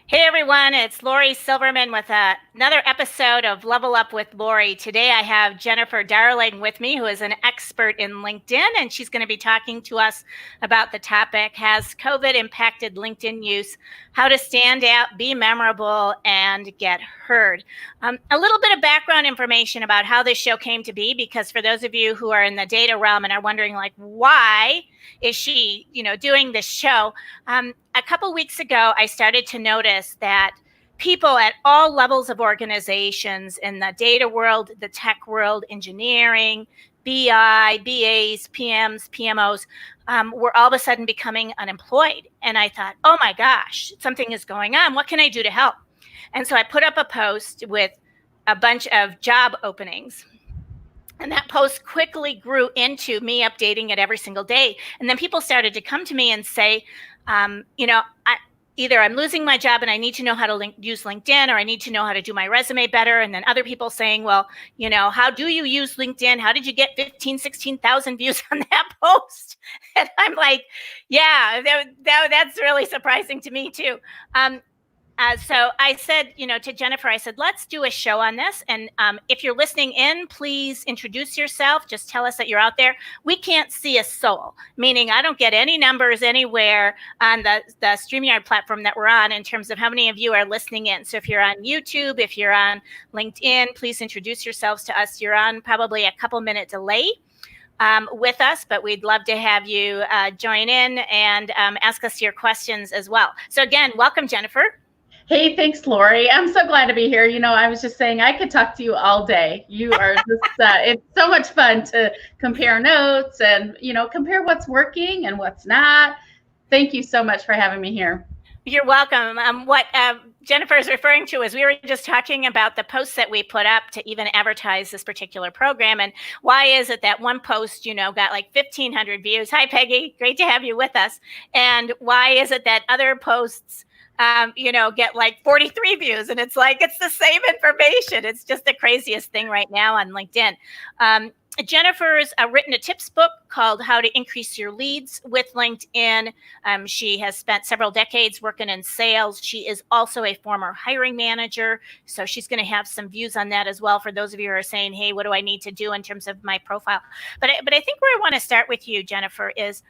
Hey everyone, it's Lori Silverman with another episode of Level Up with Lori. Today I have Jennifer Darling with me, who is an expert in LinkedIn, and she's going to be talking to us about the topic, Has COVID impacted LinkedIn use? How to stand out, be memorable, and get heard. A little bit of background information about how this show came to be, because for those of you who are in the data realm and are wondering, like, why is she, doing this show? A couple weeks ago, I started to notice that people at all levels of organizations in the data world, the tech world, engineering, BI, BAs, PMs, PMOs, were all of a sudden becoming unemployed. And I thought, oh my gosh, something is going on. What can I do to help? And so I put up a post with a bunch of job openings. And that post quickly grew into me updating it every single day. And then people started to come to me and say, either I'm losing my job and I need to know how to use LinkedIn, or I need to know how to do my resume better. And then other people saying, well, how do you use LinkedIn? How did you get 16,000 views on that post? And I'm like, yeah, that's really surprising to me too. So I said, to Jennifer, I said, let's do a show on this. And if you're listening in, please introduce yourself. Just tell us that you're out there. We can't see a soul, meaning I don't get any numbers anywhere on the StreamYard platform that we're on in terms of how many of you are listening in. So if you're on YouTube, if you're on LinkedIn, please introduce yourselves to us. You're on probably a couple minute delay with us, but we'd love to have you join in and ask us your questions as well. So again, welcome, Jennifer. Hey, thanks, Lori. I'm so glad to be here. I was just saying I could talk to you all day. You are just, it's so much fun to compare notes and, compare what's working and what's not. Thank you so much for having me here. You're welcome. What Jennifer is referring to is we were just talking about the posts that we put up to even advertise this particular program. And why is it that one post, got like 1,500 views? Hi, Peggy. Great to have you with us. And why is it that other posts get like 43 views? And it's like, it's the same information. It's just the craziest thing right now on LinkedIn. Jennifer's written a tips book called How to Increase Your Leads with LinkedIn. She has spent several decades working in sales. She is also a former hiring manager. So she's going to have some views on that as well for those of you who are saying, hey, what do I need to do in terms of my profile? But I think where I want to start with you, Jennifer, is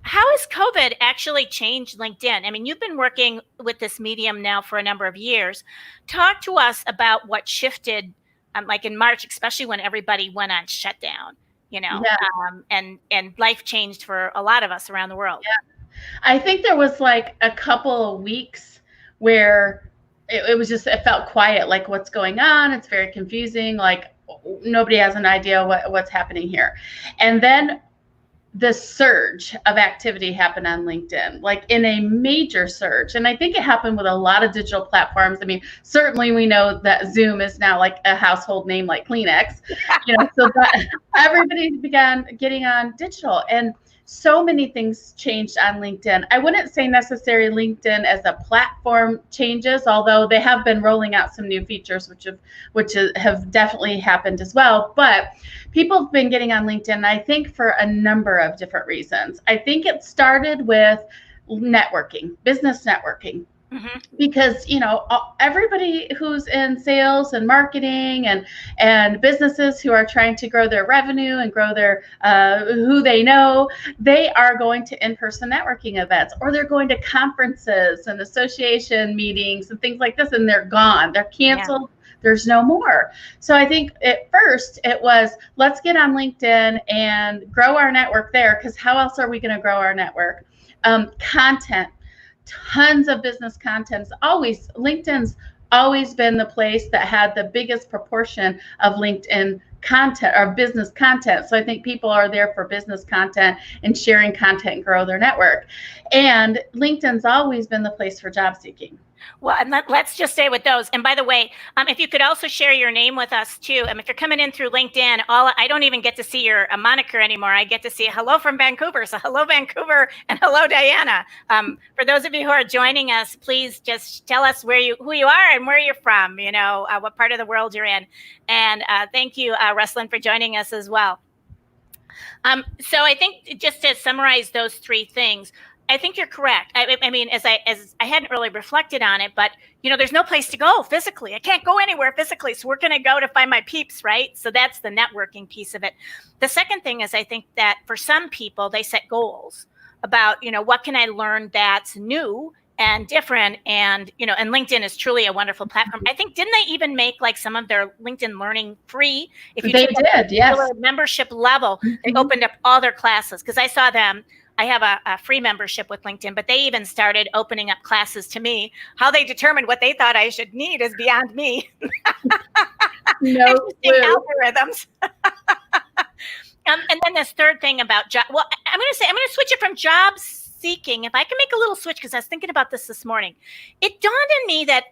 how has COVID actually changed LinkedIn? I mean, you've been working with this medium now for a number of years. Talk to us about what shifted, like in March, especially when everybody went on shutdown, and life changed for a lot of us around the world. Yeah. I think there was like a couple of weeks where it felt quiet, like what's going on. It's very confusing. Like nobody has an idea what's happening here. And then the surge of activity happened on LinkedIn, like in a major surge. And I think it happened with a lot of digital platforms. I mean, certainly we know that Zoom is now like a household name like Kleenex, so that everybody began getting on digital. And so many things changed on LinkedIn. I wouldn't say necessarily LinkedIn as a platform changes, although they have been rolling out some new features, which have definitely happened as well. But people have been getting on LinkedIn, I think, for a number of different reasons. I think it started with networking, business networking. Mm-hmm. Because everybody who's in sales and marketing and businesses who are trying to grow their revenue and grow their who they know, they are going to in-person networking events, or they're going to conferences and association meetings and things like this, and they're gone, they're canceled. Yeah. There's no more. So I think at first it was, let's get on LinkedIn and grow our network there, because how else are we going to grow our network? Content. Tons of business content. LinkedIn's always been the place that had the biggest proportion of LinkedIn content or business content. So I think people are there for business content and sharing content and grow their network. And LinkedIn's always been the place for job seeking. Well, and let's just stay with those. And by the way, if you could also share your name with us too. If you're coming in through LinkedIn, I don't even get to see your moniker anymore. I get to see hello from Vancouver. So hello, Vancouver, and hello, Diana. For those of you who are joining us, please just tell us who you are and where you're from, what part of the world you're in. And thank you, Ruslan, for joining us as well. So I think just to summarize those three things, I think you're correct. I mean, as I hadn't really reflected on it, but there's no place to go physically. I can't go anywhere physically, so we're going to go to find my peeps, right? So that's the networking piece of it. The second thing is, I think that for some people, they set goals about what can I learn that's new and different, and and LinkedIn is truly a wonderful platform. I think, didn't they even make like some of their LinkedIn learning free? If you did, yes. Membership level, they opened up all their classes, because I saw them. I have a free membership with LinkedIn, but they even started opening up classes to me. How they determined what they thought I should need is beyond me. No algorithms. And then this third thing about job. Well, I'm going to switch it from job seeking. If I can make a little switch, because I was thinking about this morning, it dawned on me that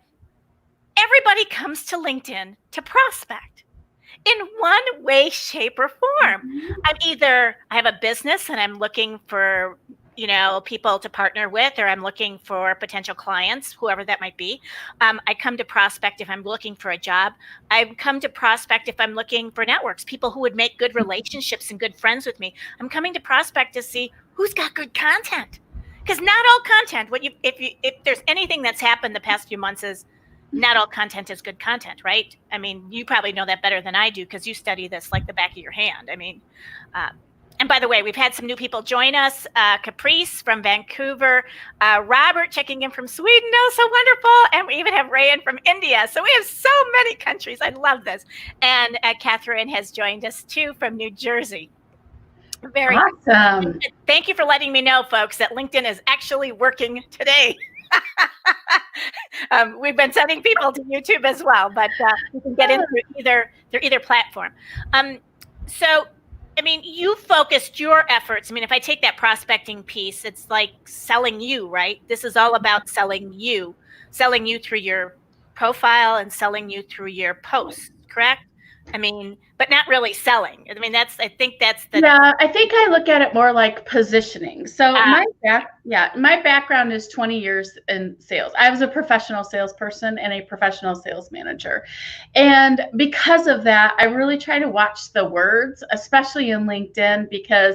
everybody comes to LinkedIn to prospect in one way, shape, or form. I have a business and I'm looking for, people to partner with, or I'm looking for potential clients, whoever that might be. I come to prospect if I'm looking for a job. I come to prospect if I'm looking for networks, people who would make good relationships and good friends with me. I'm coming to prospect to see who's got good content. Because not all content, if there's anything that's happened the past few months, is not all content is good content, right? I mean, you probably know that better than I do, because you study this like the back of your hand. I mean, and by the way, we've had some new people join us. Caprice from Vancouver, Robert checking in from Sweden, oh, so wonderful. And we even have Rayan from India. So we have so many countries. I love this. And Catherine has joined us too from New Jersey. Very awesome. Thank you for letting me know, folks, that LinkedIn is actually working today. We've been sending people to YouTube as well, but you can get in through either platform. So, I mean, you focused your efforts. I mean, if I take that prospecting piece, it's like selling you, right? This is all about selling you through your profile and selling you through your posts, correct? I mean, but not really selling. I mean, I think that's the. Yeah, I think I look at it more like positioning. So my background is 20 years in sales. I was a professional salesperson and a professional sales manager. And because of that, I really try to watch the words, especially in LinkedIn, because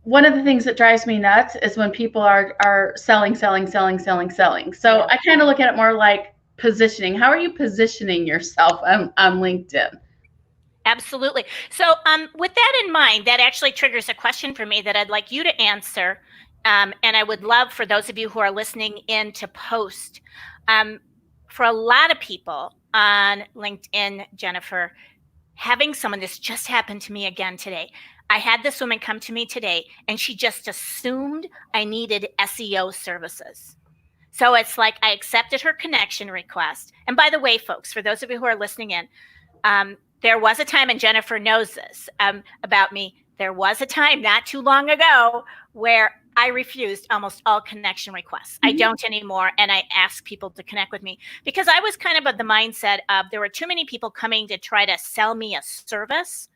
one of the things that drives me nuts is when people are selling. So I kind of look at it more like positioning. How are you positioning yourself on LinkedIn? Absolutely. So with that in mind, that actually triggers a question for me that I'd like you to answer. And I would love for those of you who are listening in to post. For a lot of people on LinkedIn, Jennifer, having someone, this just happened to me again today. I had this woman come to me today, and she just assumed I needed SEO services. So it's like I accepted her connection request. And by the way, folks, for those of you who are listening in, there was a time, and Jennifer knows this about me, there was a time not too long ago where I refused almost all connection requests. I don't anymore, and I ask people to connect with me because I was kind of the mindset of there were too many people coming to try to sell me a service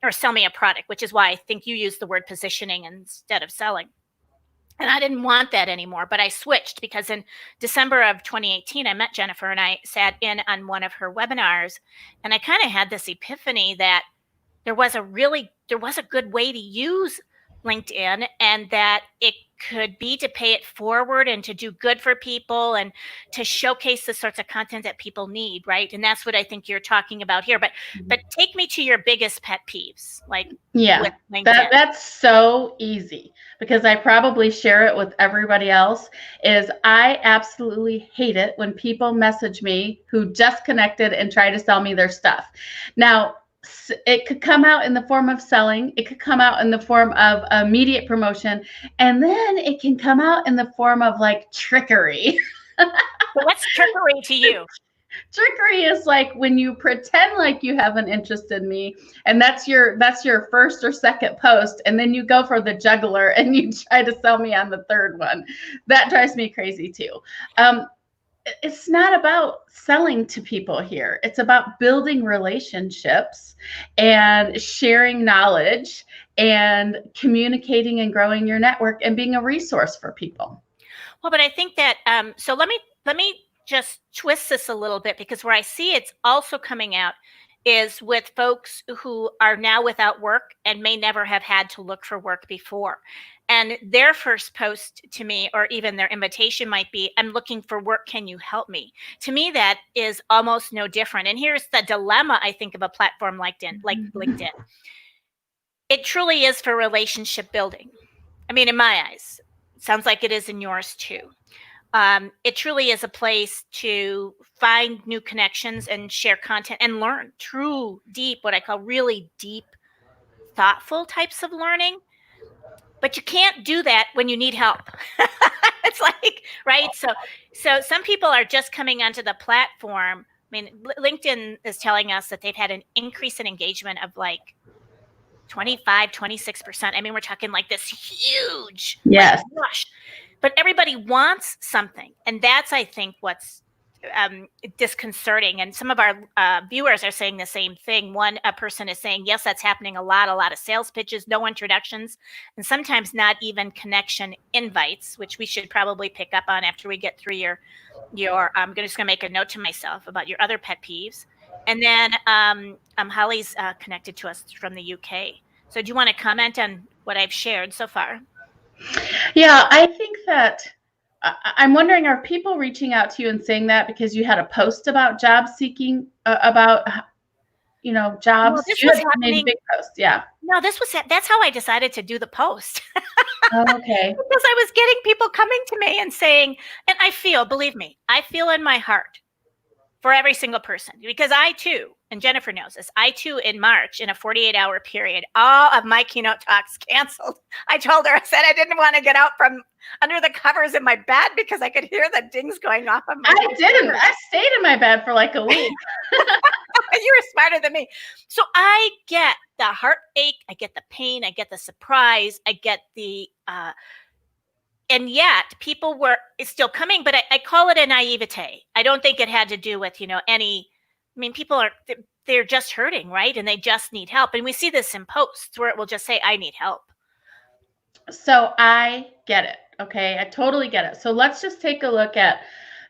or sell me a product, which is why I think you used the word positioning instead of selling. And I didn't want that anymore, but I switched because in December of 2018, I met Jennifer and I sat in on one of her webinars, and I kind of had this epiphany that there was a good way to use LinkedIn, and that it could be to pay it forward and to do good for people and to showcase the sorts of content that people need, right? And that's what I think you're talking about here. But take me to your biggest pet peeves, like with LinkedIn. That's so easy because I probably share it with everybody else. Is I absolutely hate it when people message me who just connected and try to sell me their stuff. Now, it could come out in the form of selling. It could come out in the form of immediate promotion. And then it can come out in the form of like trickery. So what's trickery to you? Trickery is like when you pretend like you have an interest in me, and that's your first or second post, and then you go for the juggler and you try to sell me on the third one. That drives me crazy too. It's not about selling to people here. It's about building relationships and sharing knowledge and communicating and growing your network and being a resource for people. Well, but I think that, so let me just twist this a little bit, because where I see it's also coming out is with folks who are now without work and may never have had to look for work before. And their first post to me, or even their invitation, might be, I'm looking for work. Can you help me? To me, that is almost no different. And here's the dilemma, I think, of a platform like LinkedIn. It truly is for relationship building. I mean, in my eyes, sounds like it is in yours too. It truly is a place to find new connections and share content and learn true, deep, what I call really deep, thoughtful types of learning. But you can't do that when you need help. It's like, right? So some people are just coming onto the platform. I mean, LinkedIn is telling us that they've had an increase in engagement of like 25, 26%. I mean, we're talking like this huge Yes. rush. But everybody wants something. And that's, I think, what's disconcerting. And some of our viewers are saying the same thing. A person is saying, yes, that's happening a lot of sales pitches, no introductions, and sometimes not even connection invites, which we should probably pick up on after we get through your I'm just going to make a note to myself about your other pet peeves. And then Holly's connected to us from the UK. So do you want to comment on what I've shared so far? Yeah, I think that I'm wondering, are people reaching out to you and saying that because you had a post about job seeking, about, jobs? Well, this You was had made a happening. big post, yeah. No, that's how I decided to do the post. Oh, okay. Because I was getting people coming to me and saying, and believe me, I feel in my heart for every single person, because I too, and Jennifer knows this, I too, in March, in a 48-hour period, all of my keynote talks canceled. I told her, I said I didn't want to get out from under the covers in my bed because I could hear the dings going off of my didn't. I stayed in my bed for like a week. You were smarter than me. So I get the heartache, I get the pain, I get the surprise, I get the and yet people were still coming, but I call it a naivete. I don't think it had to do with, people they're just hurting, right? And they just need help. And we see this in posts where it will just say, I need help. So I get it. Okay. I totally get it. So let's just take a look at,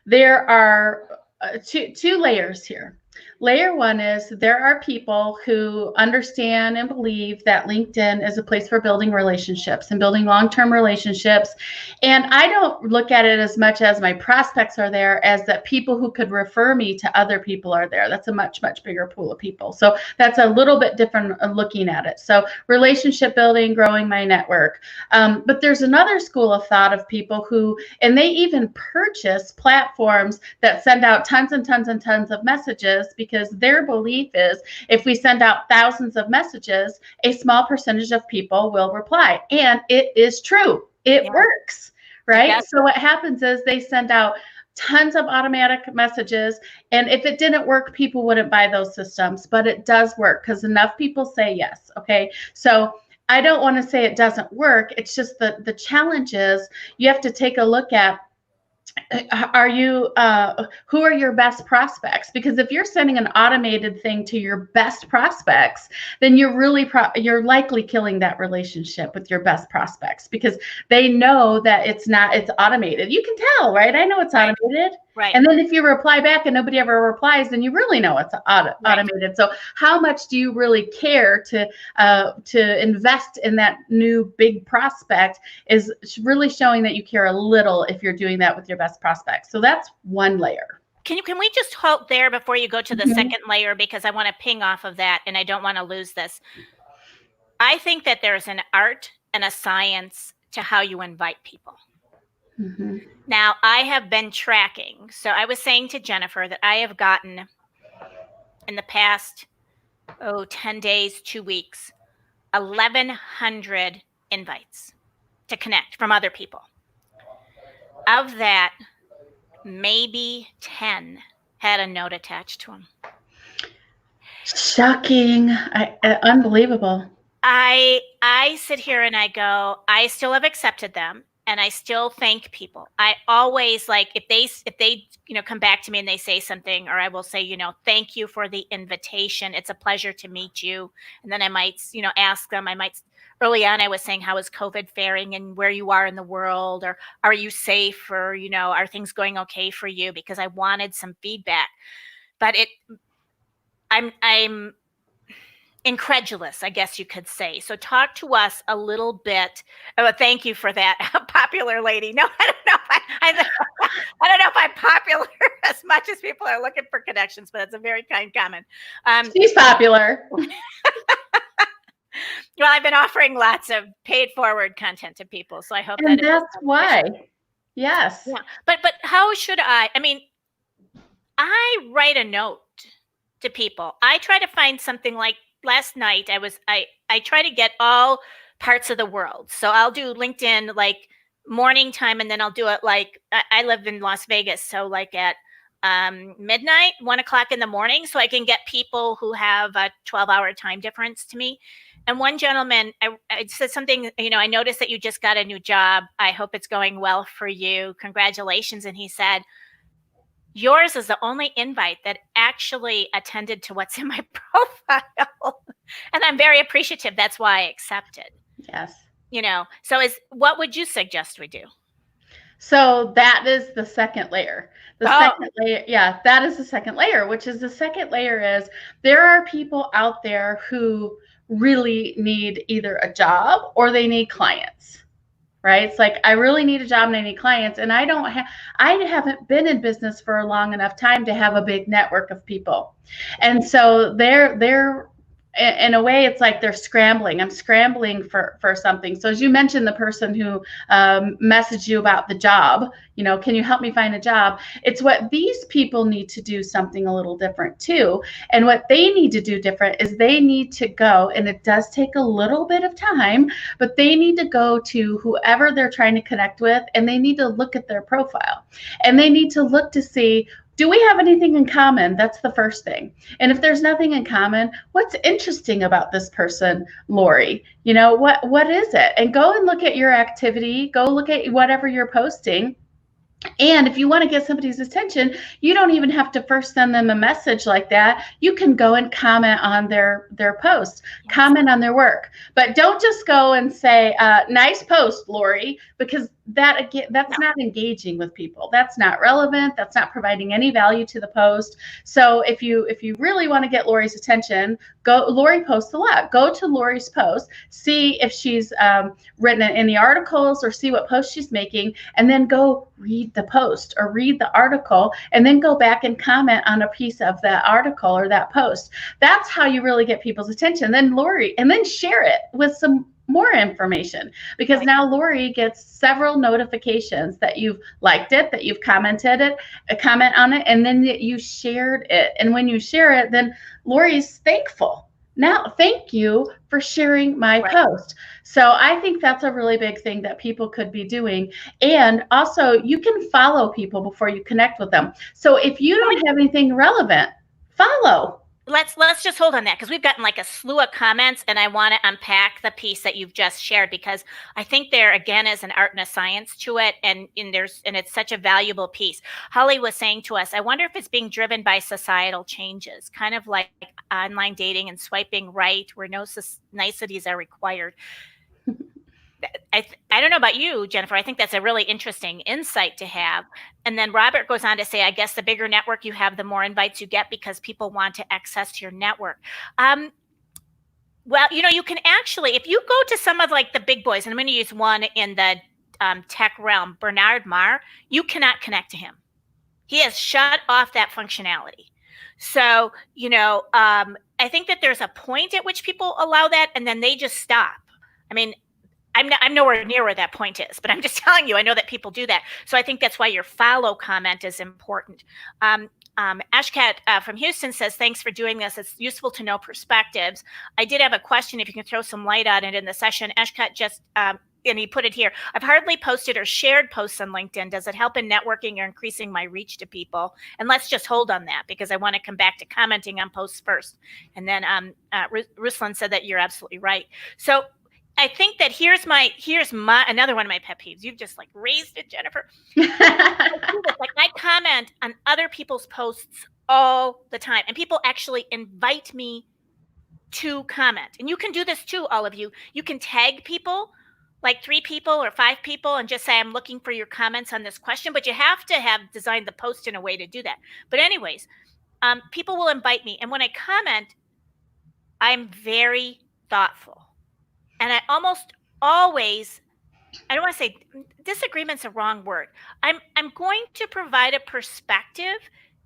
there are two layers here. Layer one is there are people who understand and believe that LinkedIn is a place for building relationships and building long-term relationships. And I don't look at it as much as my prospects are there as that people who could refer me to other people are there. That's a much, much bigger pool of people. So that's a little bit different looking at it. So relationship building, growing my network. But there's another school of thought of people who, and they even purchase platforms that send out tons and tons and tons of messages, because their belief is if we send out thousands of messages, a small percentage of people will reply. And it is true. It works, right? Yes. So what happens is they send out tons of automatic messages. And if it didn't work, people wouldn't buy those systems. But it does work because enough people say yes. Okay. So I don't want to say it doesn't work. It's just the challenge is you have to take a look at, who are your best prospects? Because if you're sending an automated thing to your best prospects, then you're likely killing that relationship with your best prospects, because they know that it's automated. You can tell, right? I know it's automated. Right. And then if you reply back and nobody ever replies, then you really know it's automated. Right. So how much do you really care to invest in that new big prospect is really showing that you care a little if you're doing that with your best prospects. So that's one layer. Can we just halt there before you go to the second layer, because I want to ping off of that and I don't want to lose this. I think that there's an art and a science to how you invite people. Mm-hmm. Now, I have been tracking. So I was saying to Jennifer that I have gotten in the past 10 days, 2 weeks, 1,100 invites to connect from other people. Of that, maybe 10 had a note attached to them. Shocking. Unbelievable. I sit here and I go, I still have accepted them and I still thank people. I always, like, if they come back to me and they say something, or I will say, thank you for the invitation. It's a pleasure to meet you. And then I might, ask them, early on, I was saying, how is COVID faring and where you are in the world, or are you safe, or, are things going okay for you? Because I wanted some feedback. But I'm incredulous, I guess you could say. So talk to us a little bit. Oh, thank you for that, popular lady. No, I don't know if I don't know if I'm popular as much as people are looking for connections, but it's a very kind comment. She's popular. Well, I've been offering lots of paid forward content to people, so I hope And that that's why. Yes. Yeah, but how should I mean, I write a note to people. I try to find something like last night I try to get all parts of the world. So I'll do LinkedIn like morning time, and then I'll do it like I live in Las Vegas, so like at midnight, 1 o'clock in the morning, so I can get people who have a 12-hour time difference to me. And one gentleman, I said something, I noticed that you just got a new job. I hope it's going well for you. Congratulations. And he said, yours is the only invite that actually attended to what's in my profile. And I'm very appreciative. That's why I accepted. Yes. So what would you suggest we do? So that is the second layer. Second layer, yeah, that is the second layer, which is the second layer is there are people out there who really need either a job or they need clients. Right? It's like, I really need a job and I need clients. And I haven't been in business for a long enough time to have a big network of people. And so they're in a way, it's like they're scrambling. I'm scrambling for something. So as you mentioned, the person who messaged you about the job, can you help me find a job? It's what these people need to do something a little different too. And what they need to do different is they need to go, and it does take a little bit of time, but they need to go to whoever they're trying to connect with, and they need to look at their profile, and they need to look to see, do we have anything in common? That's the first thing. And if there's nothing in common, what's interesting about this person, Lori? What is it? And go and look at your activity. Go look at whatever you're posting. And if you want to get somebody's attention, you don't even have to first send them a message like that. You can go and comment on their post, comment on their work. But don't just go and say, nice post, Lori, because that's not engaging with people. That's not relevant. That's not providing any value to the post. So if you really want to get Lori's attention, Lori posts a lot. Go to Lori's post, see if she's written in the articles or see what posts she's making, and then go read the post or read the article, and then go back and comment on a piece of that article or that post. That's how you really get people's attention. Then share it with some more information, because now Lori gets several notifications that you've liked it, that you've commented it, a comment on it, and then that you shared it. And when you share it, then Lori's thankful. Now, thank you for sharing my post. So I think that's a really big thing that people could be doing. And also, you can follow people before you connect with them. So if you don't have anything relevant, follow. Let's just hold on that, because we've gotten like a slew of comments, and I want to unpack the piece that you've just shared, because I think there again is an art and a science to it, and it's such a valuable piece. Holly was saying to us, I wonder if it's being driven by societal changes, kind of like online dating and swiping right, where no niceties are required. I don't know about you, Jennifer. I think that's a really interesting insight to have. And then Robert goes on to say, I guess the bigger network you have, the more invites you get, because people want to access your network. Well, you can actually, if you go to some of like the big boys, and I'm going to use one in the tech realm, Bernard Marr, you cannot connect to him. He has shut off that functionality. So, I think that there's a point at which people allow that, and then they just stop. I mean, I'm nowhere near where that point is, but I'm just telling you, I know that people do that. So I think that's why your follow comment is important. Ashkat from Houston says, thanks for doing this. It's useful to know perspectives. I did have a question, if you can throw some light on it in the session. Ashkat just, and he put it here. I've hardly posted or shared posts on LinkedIn. Does it help in networking or increasing my reach to people? And let's just hold on that, because I want to come back to commenting on posts first. And then Ruslan said that you're absolutely right. So I think that here's my another one of my pet peeves. You've just like raised it, Jennifer. I comment on other people's posts all the time, and people actually invite me to comment. And you can do this too, all of you. You can tag people, like 3 people or 5 people, and just say, I'm looking for your comments on this question. But you have to have designed the post in a way to do that. But anyways, people will invite me. And when I comment, I'm very thoughtful. And I almost always, I don't want to say disagreement's a wrong word. I'm going to provide a perspective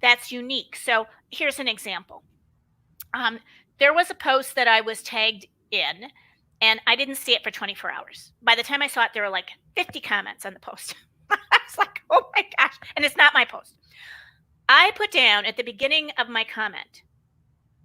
that's unique. So here's an example. There was a post that I was tagged in, and I didn't see it for 24 hours. By the time I saw it, there were like 50 comments on the post. I was like, oh my gosh. And it's not my post. I put down at the beginning of my comment,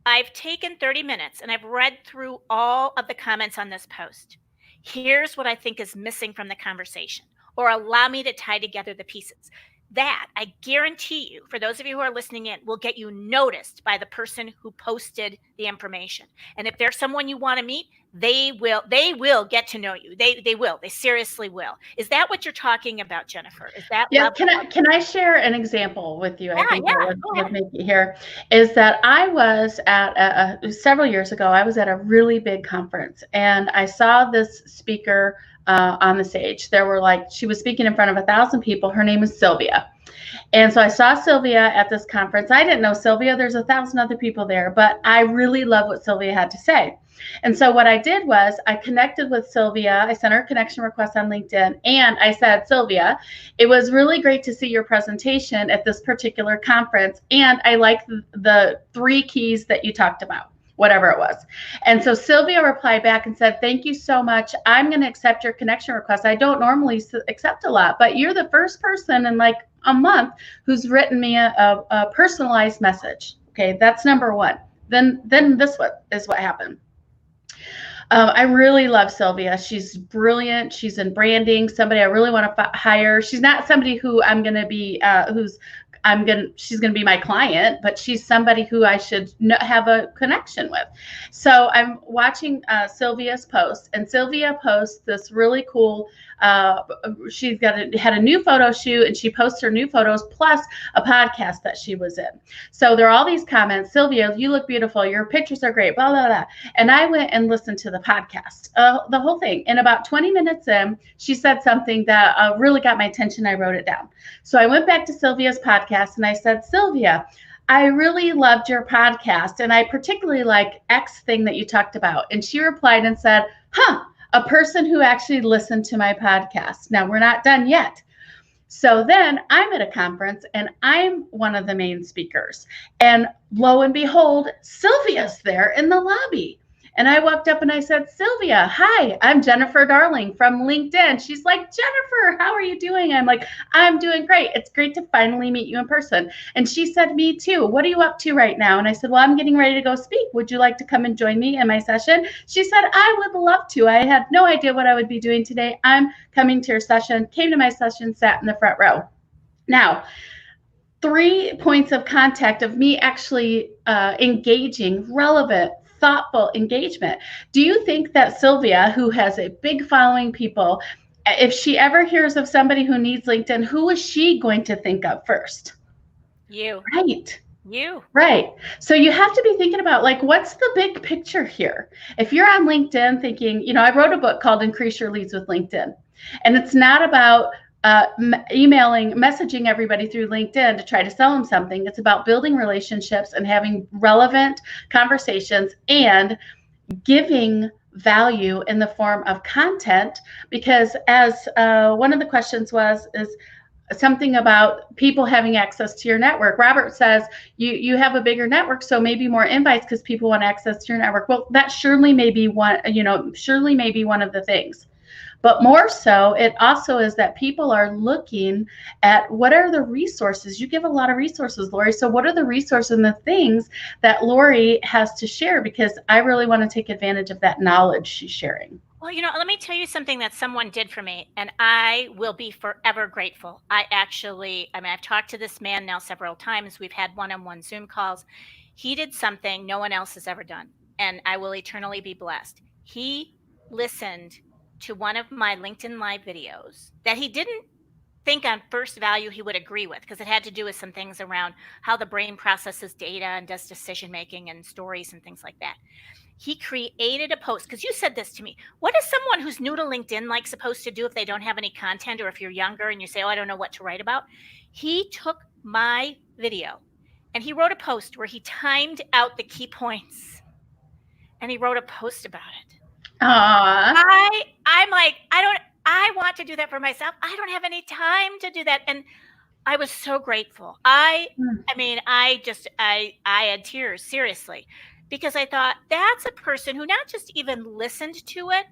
I've taken 30 minutes and I've read through all of the comments on this post. Here's what I think is missing from the conversation, or allow me to tie together the pieces. That, I guarantee you, for those of you who are listening in, will get you noticed by the person who posted the information. And if there's someone you want to meet, they will get to know you. They will. They seriously will. Is that what you're talking about, Jennifer? Is that Yeah, can I share an example with you? I think yeah, that would make it here is that I was at several years ago, I was at a really big conference, and I saw this speaker on the stage. There were she was speaking in front of 1,000 people. Her name is Sylvia. And so I saw Sylvia at this conference. I didn't know Sylvia. There's 1,000 other people there, but I really love what Sylvia had to say. And so what I did was I connected with Sylvia. I sent her a connection request on LinkedIn, and I said, Sylvia, it was really great to see your presentation at this particular conference, and I like the 3 keys that you talked about, whatever it was. And so Sylvia replied back and said, thank you so much. I'm going to accept your connection request. I don't normally accept a lot, but you're the first person in like a month who's written me a personalized message. Okay, that's number 1. Then this is what happened. I really love Sylvia. She's brilliant. She's in branding, somebody I really want to hire. She's not somebody who I'm going to be, she's going to be my client, but she's somebody who I should have a connection with. So I'm watching Sylvia's post, and Sylvia posts this really cool, she's had a new photo shoot, and she posts her new photos plus a podcast that she was in. So there are all these comments, Sylvia, you look beautiful, your pictures are great, blah, blah, blah. And I went and listened to the podcast, the whole thing. And about 20 minutes in, she said something that really got my attention. I wrote it down. So I went back to Sylvia's podcast and I said, Sylvia, I really loved your podcast, and I particularly like X thing that you talked about. And she replied and said, a person who actually listened to my podcast. Now, we're not done yet. So then I'm at a conference and I'm one of the main speakers. And lo and behold, Sylvia's there in the lobby. And I walked up and I said, Sylvia, hi, I'm Jennifer Darling from LinkedIn. She's like, Jennifer, how are you doing? I'm like, I'm doing great. It's great to finally meet you in person. And she said, me too. What are you up to right now? And I said, well, I'm getting ready to go speak. Would you like to come and join me in my session? She said, I would love to. I had no idea what I would be doing today. I'm coming to your session, came to my session, sat in the front row. Now, 3 points of contact of me actually engaging, relevant, thoughtful engagement. Do you think that Sylvia, who has a big following people, if she ever hears of somebody who needs LinkedIn, who is she going to think of first? You. Right. You. Right. So you have to be thinking about what's the big picture here? If you're on LinkedIn thinking, I wrote a book called Increase Your Leads with LinkedIn, and it's not about messaging everybody through LinkedIn to try to sell them something. It's about building relationships and having relevant conversations and giving value in the form of content. Because as one of the questions is something about people having access to your network. Robert says you have a bigger network, so maybe more invites because people want access to your network. Well, that surely may be one of the things. But more so, it also is that people are looking at what are the resources. You give a lot of resources, Lori. So what are the resources and the things that Lori has to share? Because I really want to take advantage of that knowledge she's sharing. Well, let me tell you something that someone did for me, and I will be forever grateful. I've talked to this man now several times. We've had one-on-one Zoom calls. He did something no one else has ever done, and I will eternally be blessed. He listened to one of my LinkedIn Live videos that he didn't think on first value he would agree with, because it had to do with some things around how the brain processes data and does decision making and stories and things like that. He created a post, because you said this to me. What is someone who's new to LinkedIn supposed to do if they don't have any content, or if you're younger and you say, I don't know what to write about? He took my video And he wrote a post where he timed out the key points, and he wrote a post about it. Aw. I'm like, I want to do that for myself. I don't have any time to do that. And I was so grateful. Mm. I had tears, seriously, because I thought that's a person who not just even listened to it,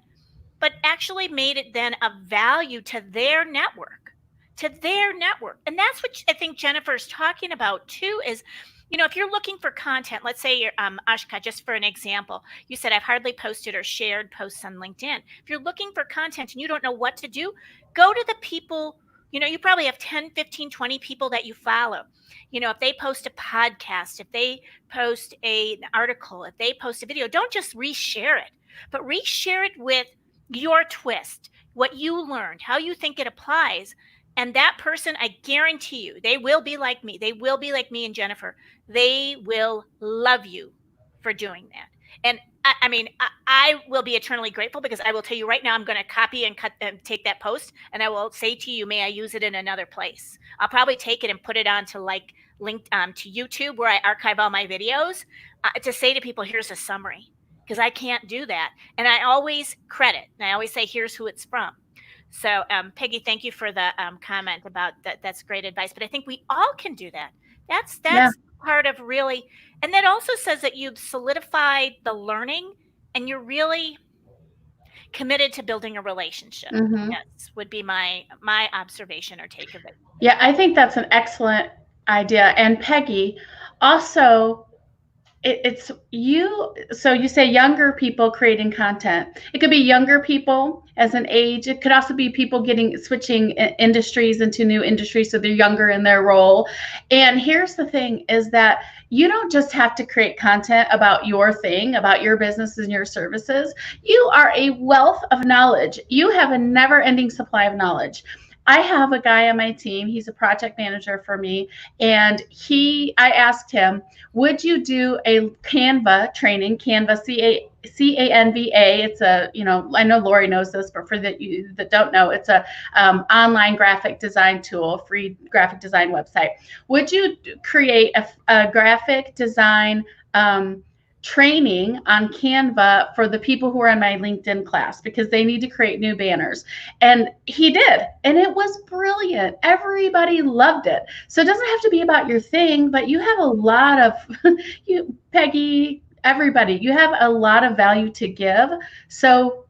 but actually made it then of value to their network, And that's what I think Jennifer's talking about too, is, if you're looking for content, let's say you're, Ashka, just for an example, you said, I've hardly posted or shared posts on LinkedIn. If you're looking for content and you don't know what to do, go to the people, you probably have 10, 15, 20 people that you follow. If they post a podcast, if they post an article, if they post a video, don't just reshare it, but reshare it with your twist, what you learned, how you think it applies. And that person, I guarantee you, they will be like me. They will be like me and Jennifer. They will love you for doing that. And I will be eternally grateful, because I will tell you right now, I'm going to copy and cut and take that post, and I will say to you, may I use it in another place? I'll probably take it and put it onto linked to YouTube, where I archive all my videos, to say to people, here's a summary, because I can't do that. And I always credit, and I always say, here's who it's from. So, Peggy, thank you for the comment about that. That's great advice. But I think we all can do that. That's Yeah. part of really, and that also says that you've solidified the learning, and you're really committed to building a relationship. Mm-hmm. Yes, would be my observation or take of it. Yeah, I think that's an excellent idea. And Peggy, also, it's you. So you say younger people creating content. It could be younger people as an age. It could also be people switching industries into new industries, so they're younger in their role. And here's the thing: is that you don't just have to create content about your thing, about your business and your services. You are a wealth of knowledge. You have a never-ending supply of knowledge. I have a guy on my team. He's a project manager for me, and I asked him, would you do a Canva training? Canva, Canva. It's I know Lori knows this, but for you that don't know, it's a online graphic design tool, free graphic design website. Would you create a graphic design training on Canva for the people who are in my LinkedIn class, because they need to create new banners? And he did, and it was brilliant. Everybody loved it. So it doesn't have to be about your thing, but you have a lot of Peggy, everybody, you have a lot of value to give. So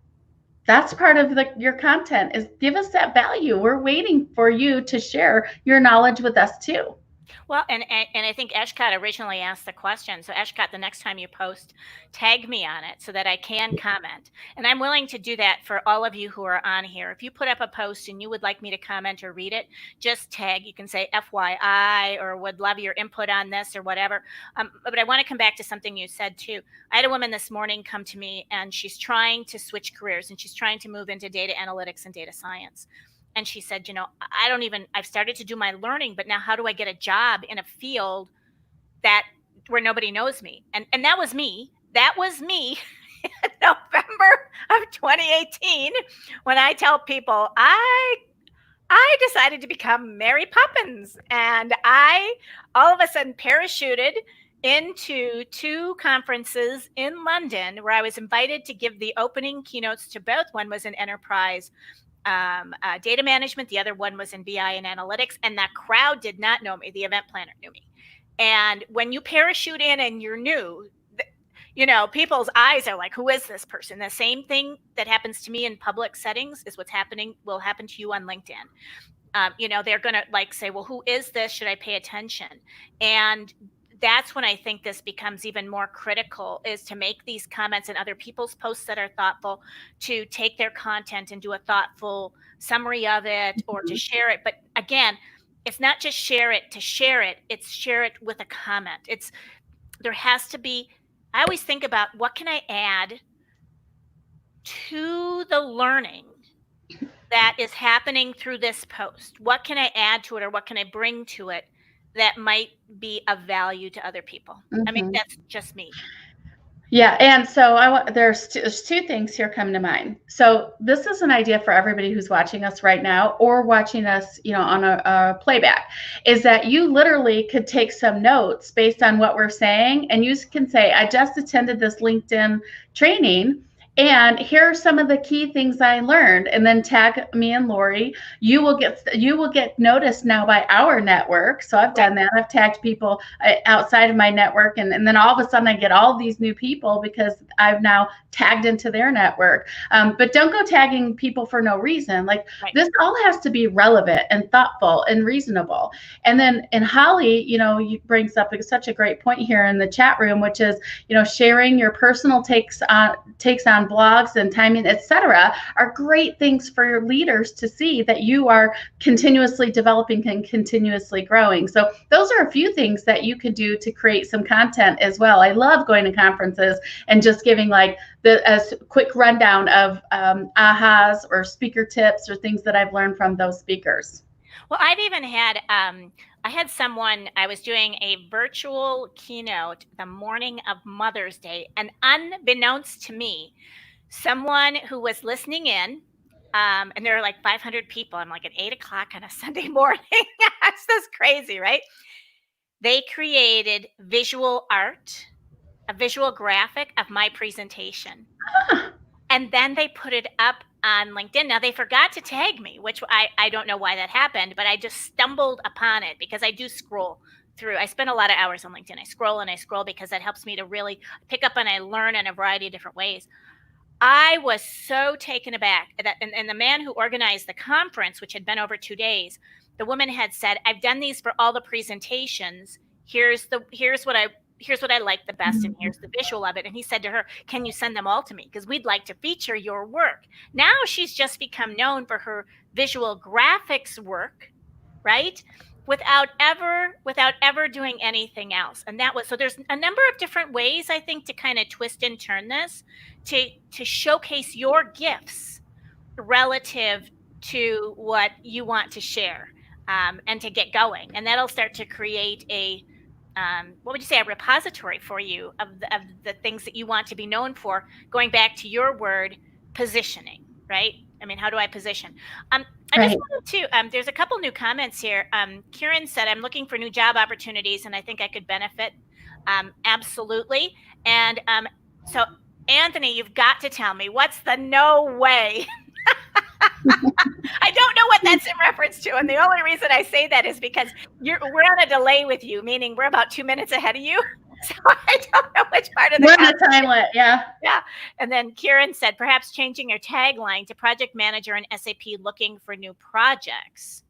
that's part of your content, is give us that value. We're waiting for you to share your knowledge with us too. Well, and I think Eshcott originally asked the question. So Eshcott, the next time you post, tag me on it so that I can comment. And I'm willing to do that for all of you who are on here. If you put up a post and you would like me to comment or read it, just tag. You can say FYI, or would love your input on this, or whatever. But I want to come back to something you said too. I had a woman this morning come to me, and she's trying to switch careers, and she's trying to move into data analytics and data science. And she said, I've started to do my learning, but now how do I get a job in a field where nobody knows me? And that was me. That was me in November of 2018, when I tell people I decided to become Mary Poppins, and I all of a sudden parachuted into 2 conferences in London, where I was invited to give the opening keynotes to both. One was in enterprise data management. The other one was in BI and analytics. And that crowd did not know me. The event planner knew me. And when you parachute in and you're new, people's eyes are like, who is this person? The same thing that happens to me in public settings is will happen to you on LinkedIn. They're going to say, well, who is this? Should I pay attention? And that's when I think this becomes even more critical, is to make these comments in other people's posts that are thoughtful, to take their content and do a thoughtful summary of it, or to share it. But again, it's not just share it to share it, it's share it with a comment. There has to be, I always think about, what can I add to the learning that is happening through this post? What can I add to it, or what can I bring to it that might be of value to other people? Mm-hmm. I mean, that's just me. Yeah, and so there's two things here come to mind. So this is an idea for everybody who's watching us right now or watching us, on a playback, is that you literally could take some notes based on what we're saying, and you can say, I just attended this LinkedIn training, and here are some of the key things I learned, and then tag me and Lori. You will get noticed now by our network. So I've done that. I've tagged people outside of my network, and then all of a sudden I get all these new people because I've now tagged into their network. But don't go tagging people for no reason. Like this all has to be relevant and thoughtful and reasonable. And then, and Holly, you brings up such a great point here in the chat room, which is, sharing your personal takes on blogs and timing, etc., are great things for your leaders to see that you are continuously developing and continuously growing. So those are a few things that you could do to create some content as well. I love going to conferences and just giving like a quick rundown of ahas or speaker tips or things that I've learned from those speakers. Well, I've even had, I had someone, I was doing a virtual keynote the morning of Mother's Day, and unbeknownst to me, someone who was listening in, and there were like 500 people. I'm like at 8 o'clock on a Sunday morning. That's just crazy, right? They created visual art, a visual graphic of my presentation. And then they put it up on LinkedIn. Now they forgot to tag me, which I don't know why that happened, but I just stumbled upon it because I do scroll through. I spend a lot of hours on LinkedIn. I scroll and I scroll because that helps me to really pick up and I learn in a variety of different ways. I was so taken aback that, and the man who organized the conference, which had been over 2 days, the woman had said, I've done these for all the presentations. Here's what I like the best, and here's the visual of it. And he said to her, can you send them all to me? Because we'd like to feature your work. Now she's just become known for her visual graphics work, right? Without ever doing anything else. And so there's a number of different ways, I think, to kind of twist and turn this to showcase your gifts relative to what you want to share, and to get going. And that'll start to create a repository for you of the things that you want to be known for, going back to your word, positioning, right? I mean, how do I position? I just wanted to, there's a couple new comments here. Kieran said, I'm looking for new job opportunities and I think I could benefit. Absolutely. And so Anthony, you've got to tell me, what's the no way? I don't know what that's in reference to. And the only reason I say that is because we're on a delay with you, meaning we're about 2 minutes ahead of you. So I don't know which part of the we're on a time limit, yeah. Yeah. And then Kieran said, perhaps changing your tagline to project manager and SAP looking for new projects.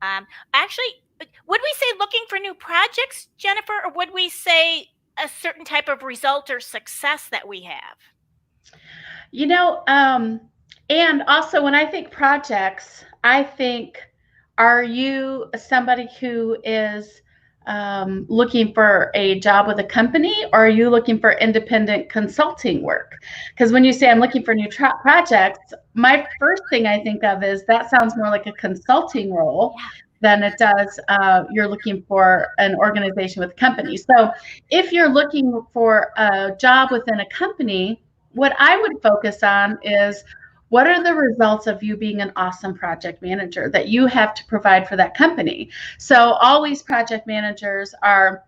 Actually, would we say looking for new projects, Jennifer, or would we say a certain type of result or success that we have? And also when I think projects, I think, are you somebody who is looking for a job with a company, or are you looking for independent consulting work? Because when you say I'm looking for new projects, my first thing I think of is that sounds more like a consulting role than it does you're looking for an organization with a company. So if you're looking for a job within a company, what I would focus on is, what are the results of you being an awesome project manager that you have to provide for that company? So always project managers are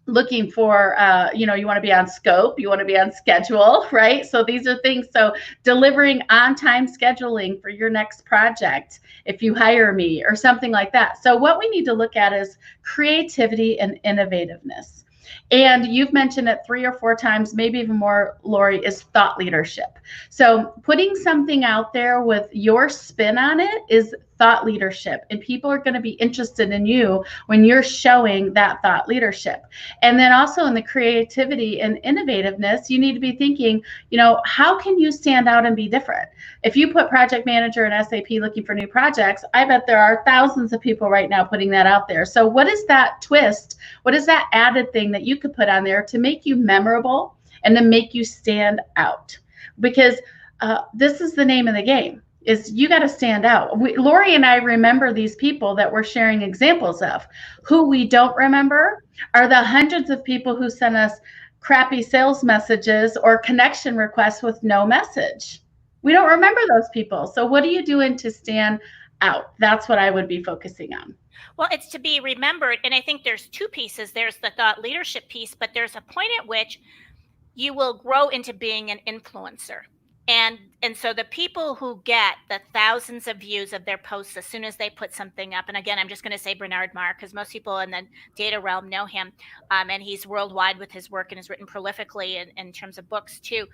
looking for, you want to be on scope, you want to be on schedule, right? So these are things, so delivering on-time scheduling for your next project, if you hire me or something like that. So what we need to look at is creativity and innovativeness. And you've mentioned it 3 or 4 times, maybe even more, Lori, is thought leadership. So putting something out there with your spin on it is thought leadership, and people are going to be interested in you when you're showing that thought leadership. And then also in the creativity and innovativeness, you need to be thinking, how can you stand out and be different? If you put project manager and SAP looking for new projects, I bet there are thousands of people right now putting that out there. So what is that twist? What is that added thing that you could put on there to make you memorable and to make you stand out? Because this is the name of the game, is you got to stand out. Lori and I remember these people that we're sharing examples of. Who we don't remember are the hundreds of people who sent us crappy sales messages or connection requests with no message. We don't remember those people. So what are you doing to stand out? That's what I would be focusing on. Well, it's to be remembered. And I think there's two pieces. There's the thought leadership piece, but there's a point at which you will grow into being an influencer. And so the people who get the thousands of views of their posts as soon as they put something up, and again, I'm just going to say Bernard Marr, because most people in the data realm know him, and he's worldwide with his work and has written prolifically in terms of books too.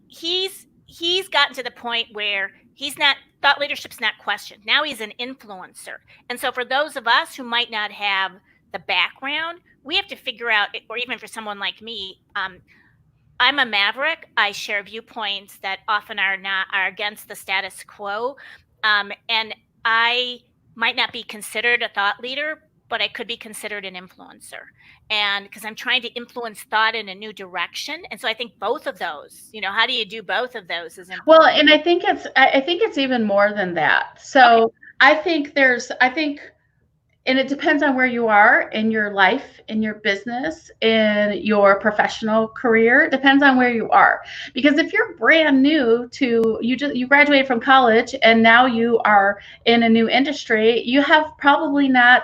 He's gotten to the point where thought leadership's not questioned. Now he's an influencer. And so for those of us who might not have the background, we have to figure out, or even for someone like me, I'm a maverick. I share viewpoints that often are against the status quo. And I might not be considered a thought leader, but I could be considered an influencer. And because I'm trying to influence thought in a new direction. And so I think both of those, how do you do both of those is important. Well, and I think it's even more than that. So okay. I think and it depends on where you are in your life, in your business, in your professional career. It depends on where you are. Because if you're brand new to, you graduated from college and now you are in a new industry, you have probably not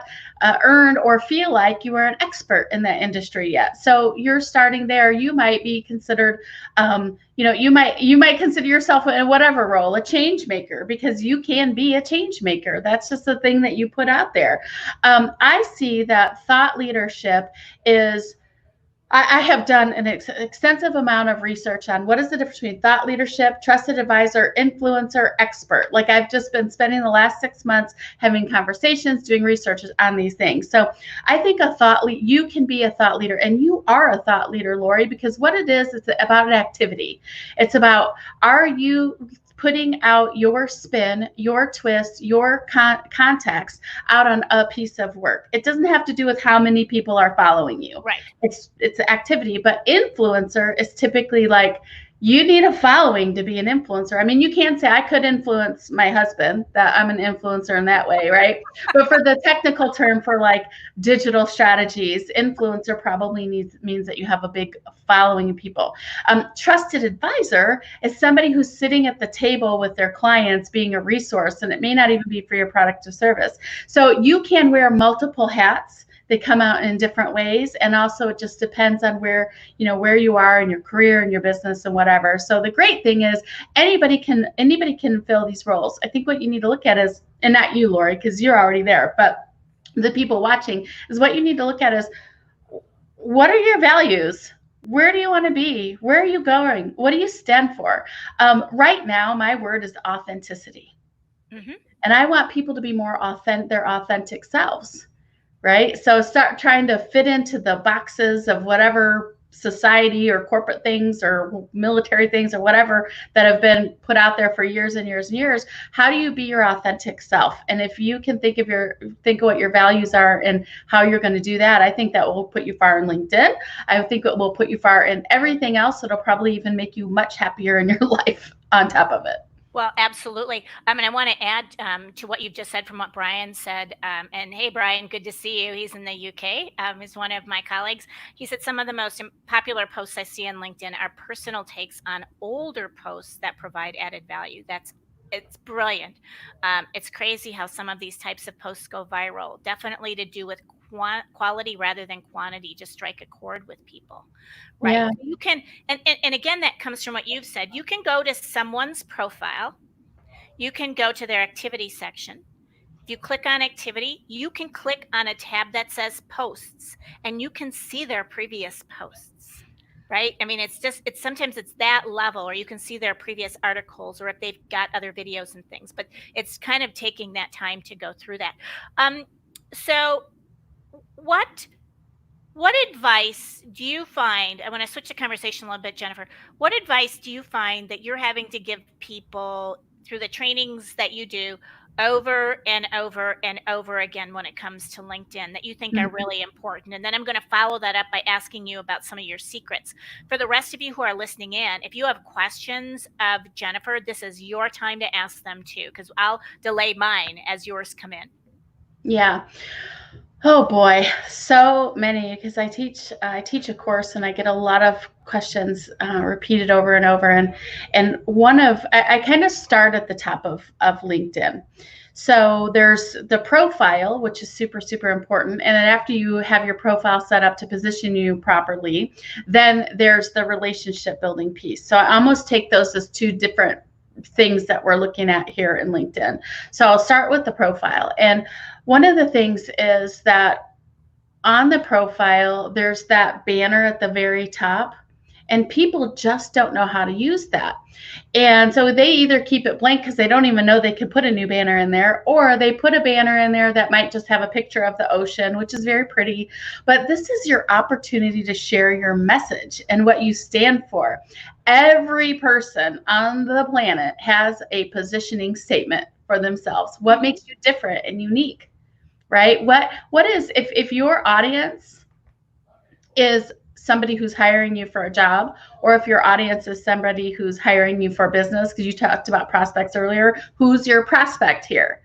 earned or feel like you are an expert in that industry yet. So you're starting there. You might be considered, you might consider yourself in whatever role, a change maker, because you can be a change maker. That's just the thing that you put out there. I see that thought leadership is, I have done an extensive amount of research on what is the difference between thought leadership, trusted advisor, influencer, expert. Like I've just been spending the last 6 months having conversations, doing research on these things. So I think you can be a thought leader, and you are a thought leader, Lori, because what it is, it's about an activity. It's about, are you putting out your spin, your twist, your context out on a piece of work. It doesn't have to do with how many people are following you. Right. It's an activity, but influencer is typically like, you need a following to be an influencer. I mean, you can't say I could influence my husband, that I'm an influencer in that way, right? But for the technical term for like digital strategies, influencer probably means that you have a big following of people. Trusted advisor is somebody who's sitting at the table with their clients being a resource, and it may not even be for your product or service. So you can wear multiple hats. They come out in different ways. And also it just depends on where you are in your career and your business and whatever. So the great thing is anybody can fill these roles. I think what you need to look at is, and not you, Lori, because you're already there, but the people watching, is what you need to look at is, what are your values? Where do you want to be? Where are you going? What do you stand for? Right now, my word is authenticity. Mm-hmm. And I want people to be more their authentic selves. Right? So start trying to fit into the boxes of whatever society or corporate things or military things or whatever that have been put out there for years and years and years. How do you be your authentic self? And if you can think of what your values are and how you're going to do that, I think that will put you far in LinkedIn. I think it will put you far in everything else. It'll probably even make you much happier in your life on top of it. Well, absolutely. I want to add to what you've just said from what Brian said. And hey, Brian, good to see you. He's in the UK. He's one of my colleagues. He said some of the most popular posts I see on LinkedIn are personal takes on older posts that provide added value. It's brilliant. It's crazy how some of these types of posts go viral. Definitely to do with quality rather than quantity, to strike a chord with people. Right. Yeah. You can, and again, that comes from what you've said. You can go to someone's profile. You can go to their activity section. If you click on activity, you can click on a tab that says posts, and you can see their previous posts. Right. I mean, sometimes it's that level, or you can see their previous articles, or if they've got other videos and things, but it's kind of taking that time to go through that. So what advice do you find, I want to switch the conversation a little bit, Jennifer, what advice do you find that you're having to give people through the trainings that you do over and over and over again when it comes to LinkedIn that you think are really important? And then I'm going to follow that up by asking you about some of your secrets. For the rest of you who are listening in, if you have questions of Jennifer, this is your time to ask them too, because I'll delay mine as yours come in. Yeah. Oh boy, so many, because I teach a course and I get a lot of questions repeated over and over, and one of I kind of start at the top of LinkedIn. So there's the profile, which is super super important, and then after you have your profile set up to position you properly, then there's the relationship building piece. So I almost take those as two different things that we're looking at here in LinkedIn. So I'll start with the profile. And one of the things is that on the profile, there's that banner at the very top, and people just don't know how to use that. And so they either keep it blank because they don't even know they could put a new banner in there, or they put a banner in there that might just have a picture of the ocean, which is very pretty. But this is your opportunity to share your message and what you stand for. Every person on the planet has a positioning statement for themselves. What makes you different and unique? Right? What is, if your audience is somebody who's hiring you for a job, or if your audience is somebody who's hiring you for business, because you talked about prospects earlier, who's your prospect here?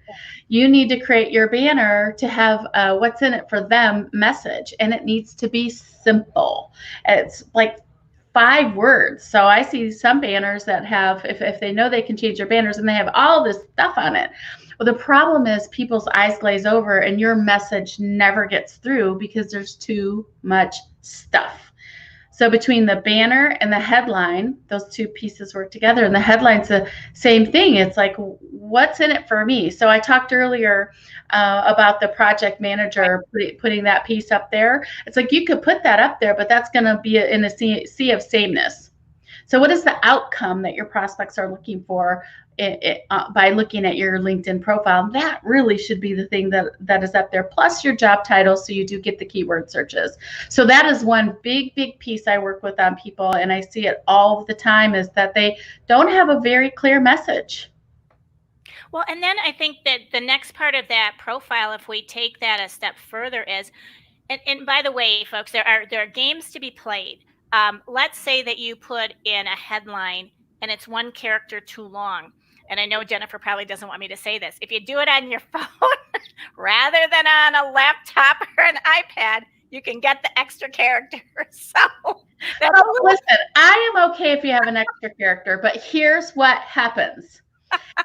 You need to create your banner to have what's in it for them message, and it needs to be simple. It's like 5 words. So I see some banners that have, if they know they can change their banners, and they have all this stuff on it. Well, the problem is people's eyes glaze over and your message never gets through because there's too much stuff. So between the banner and the headline, those two pieces work together. And the headline's the same thing. It's like, what's in it for me? So I talked earlier about the project manager putting that piece up there. It's like you could put that up there, but that's going to be in a sea of sameness. So what is the outcome that your prospects are looking for by looking at your LinkedIn profile? That really should be the thing that is up there, plus your job title, so you do get the keyword searches. So that is one big piece I work with on people, and I see it all the time, is that they don't have a very clear message. Well, and then I think that the next part of that profile, if we take that a step further, is, and by the way, folks, there are games to be played. Let's say that you put in a headline and it's one character too long. And I know Jennifer probably doesn't want me to say this. If you do it on your phone rather than on a laptop or an iPad, you can get the extra character. So listen, I am okay if you have an extra character, but here's what happens.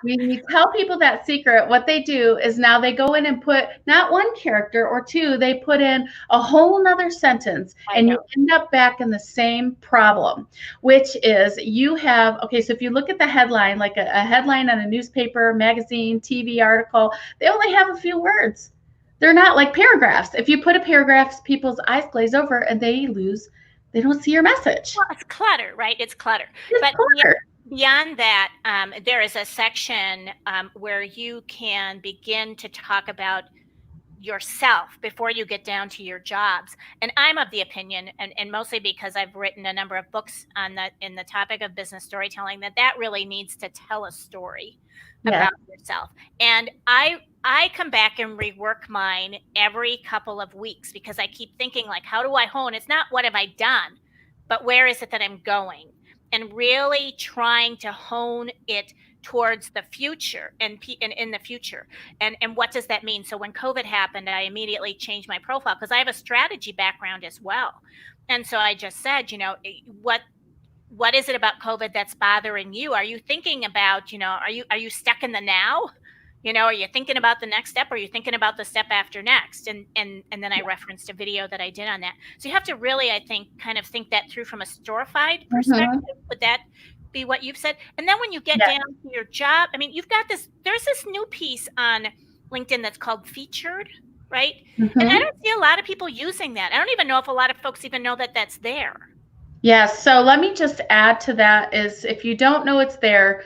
When you tell people that secret, what they do is now they go in and put not one character or two, they put in a whole nother sentence, and you end up back in the same problem, which is you have, okay, so if you look at the headline, like a headline on a newspaper, magazine, TV article, they only have a few words. They're not like paragraphs. If you put a paragraph, people's eyes glaze over and they don't see your message. Well, it's clutter, right? It's clutter. But clutter. Beyond that, there is a section where you can begin to talk about yourself before you get down to your jobs. And I'm of the opinion, and mostly because I've written a number of books in the topic of business storytelling, that really needs to tell a story about yourself. And I come back and rework mine every couple of weeks, because I keep thinking, like, how do I hone? It's not what have I done, but where is it that I'm going? And really trying to hone it towards the future and in the future. And what does that mean? So when COVID happened, I immediately changed my profile because I have a strategy background as well. And so I just said, what is it about COVID that's bothering you? Are you thinking about, are you stuck in the now? Are you thinking about the next step? Or are you thinking about the step after next? And then I referenced a video that I did on that. So you have to really, I think, kind of think that through from a storified perspective. Would that be what you've said? And then when you get down to your job, I mean, there's this new piece on LinkedIn that's called featured, right? And I don't see a lot of people using that. I don't even know if a lot of folks even know that that's there. Yes. So let me just add to that, is if you don't know it's there,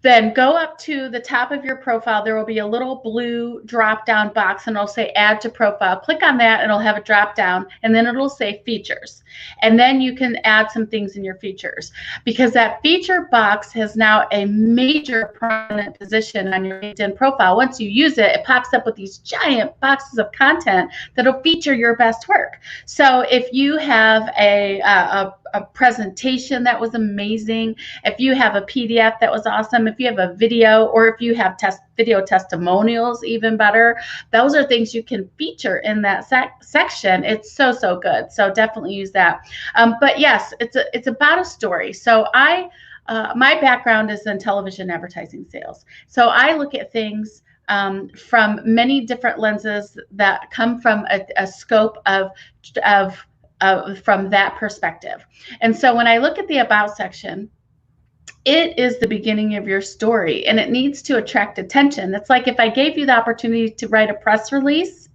then go up to the top of your profile. There will be a little blue drop-down box, and it'll say add to profile. Click on that and it'll have a drop-down, and then it'll say features. And then you can add some things in your features, because that feature box has now a major prominent position on your LinkedIn profile. Once you use it, it pops up with these giant boxes of content that'll feature your best work. So if you have a a presentation that was amazing, if you have a PDF that was awesome, if you have a video, or if you have video testimonials, even better, those are things you can feature in that section. It's so good. So definitely use that. But yes, it's about a story. So my background is in television advertising sales. So I look at things from many different lenses that come from a scope of from that perspective. And so when I look at the About section, it is the beginning of your story, and it needs to attract attention. It's like if I gave you the opportunity to write a press release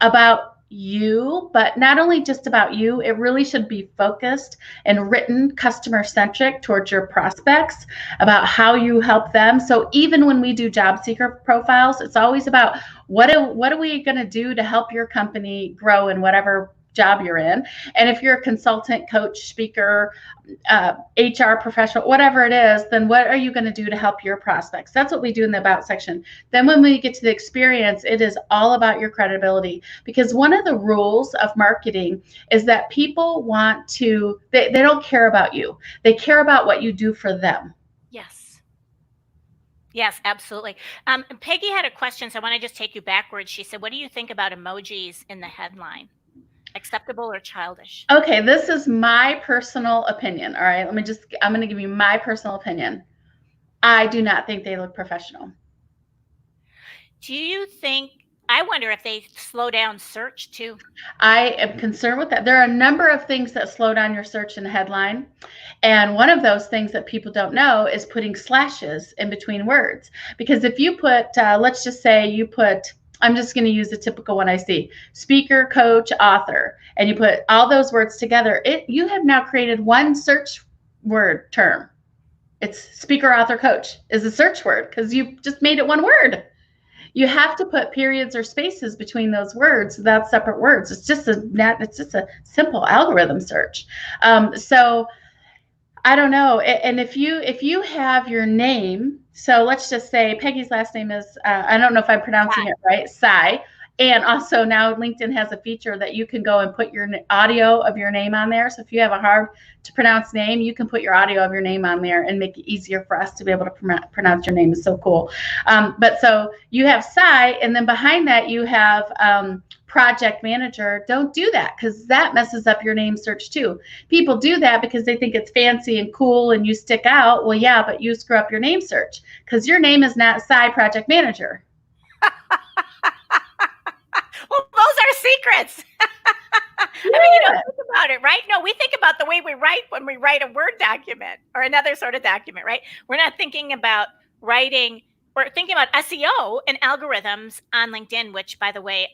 about you, but not only just about you, it really should be focused and written customer centric towards your prospects, about how you help them. So even when we do job seeker profiles, it's always about what are we going to do to help your company grow in whatever job you're in. And if you're a consultant, coach, speaker, HR professional, whatever it is, then what are you going to do to help your prospects? That's what we do in the About section. Then when we get to the experience, it is all about your credibility, because one of the rules of marketing is that people want to, they don't care about you. They care about what you do for them. Yes. Yes, absolutely. Peggy had a question, so I want to just take you backwards. She said, what do you think about emojis in the headline? Acceptable or childish? Okay, this is my personal opinion. All right, I'm going to give you my personal opinion. I do not think they look professional. Do you think, I wonder if they slow down search too? I am concerned with that. There are a number of things that slow down your search in the headline. And one of those things that people don't know is putting slashes in between words. Because if you put, let's just say you put, I'm just going to use the typical one I see, speaker, coach, author, and you put all those words together, you have now created one search word term. It's speaker, author, coach is a search word because you just made it one word. You have to put periods or spaces between those words. So that's separate words. It's just a simple algorithm search. So I don't know. And if you have your name, so let's just say Peggy's last name is, I don't know if I'm pronouncing it right, Sai. And also now LinkedIn has a feature that you can go and put your audio of your name on there. So if you have a hard to pronounce name, you can put your audio of your name on there and make it easier for us to be able to pronounce your name. It's so cool. But so you have Sai, and then behind that you have project manager. Don't do that, because that messes up your name search too. People do that because they think it's fancy and cool and you stick out. Well, yeah, but you screw up your name search because your name is not Sai project manager. Well, those are secrets. I mean, you don't think about it, right? No, we think about the way we write when we write a Word document or another sort of document, right? We're not thinking about writing, we're thinking about SEO and algorithms on LinkedIn, which, by the way,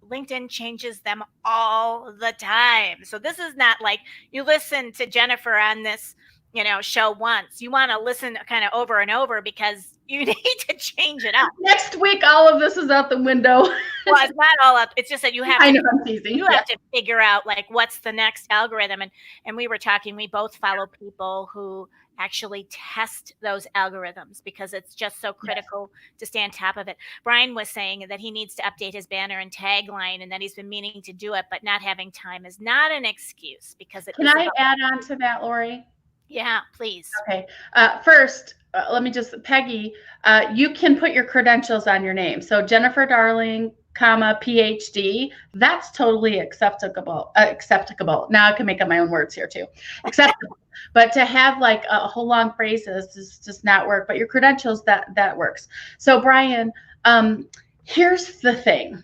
LinkedIn changes them all the time. So this is not like you listen to Jennifer on this, show once. You want to listen kind of over and over because you need to change it up. Next week, all of this is out the window. Well, it's not all up. It's just that you have I know I'm teasing. You have to figure out like what's the next algorithm. And we were talking, we both follow people who actually test those algorithms because it's just so critical to stay on top of it. Brian was saying that he needs to update his banner and tagline and that he's been meaning to do it, but not having time is not an excuse because it. Can I add on to that, Lori? Yeah, please. Okay. First, let me just, Peggy, you can put your credentials on your name. So Jennifer Darling, PhD, that's totally acceptable. Now I can make up my own words here too. Acceptable. But to have like a whole long phrases does not work. But your credentials, that works. So Brian, here's the thing,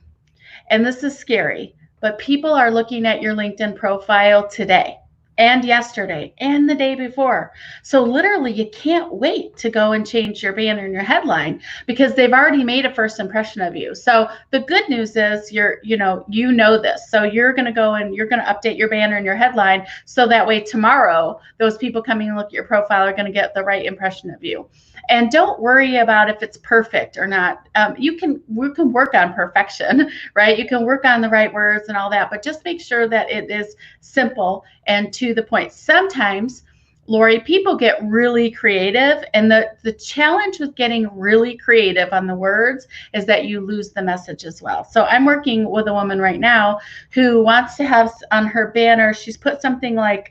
and this is scary, but people are looking at your LinkedIn profile today and yesterday and the day before. So literally you can't wait to go and change your banner and your headline because they've already made a first impression of you. So the good news is you know this. So you're going to go and you're going to update your banner and your headline so that way tomorrow those people coming and look at your profile are going to get the right impression of you. And don't worry about if it's perfect or not. We can work on perfection, right? You can work on the right words and all that, but just make sure that it is simple and to the point. Sometimes Lori, people get really creative, and the challenge with getting really creative on the words is that you lose the message as well. So I'm working with a woman right now who wants to have on her banner, she's put something like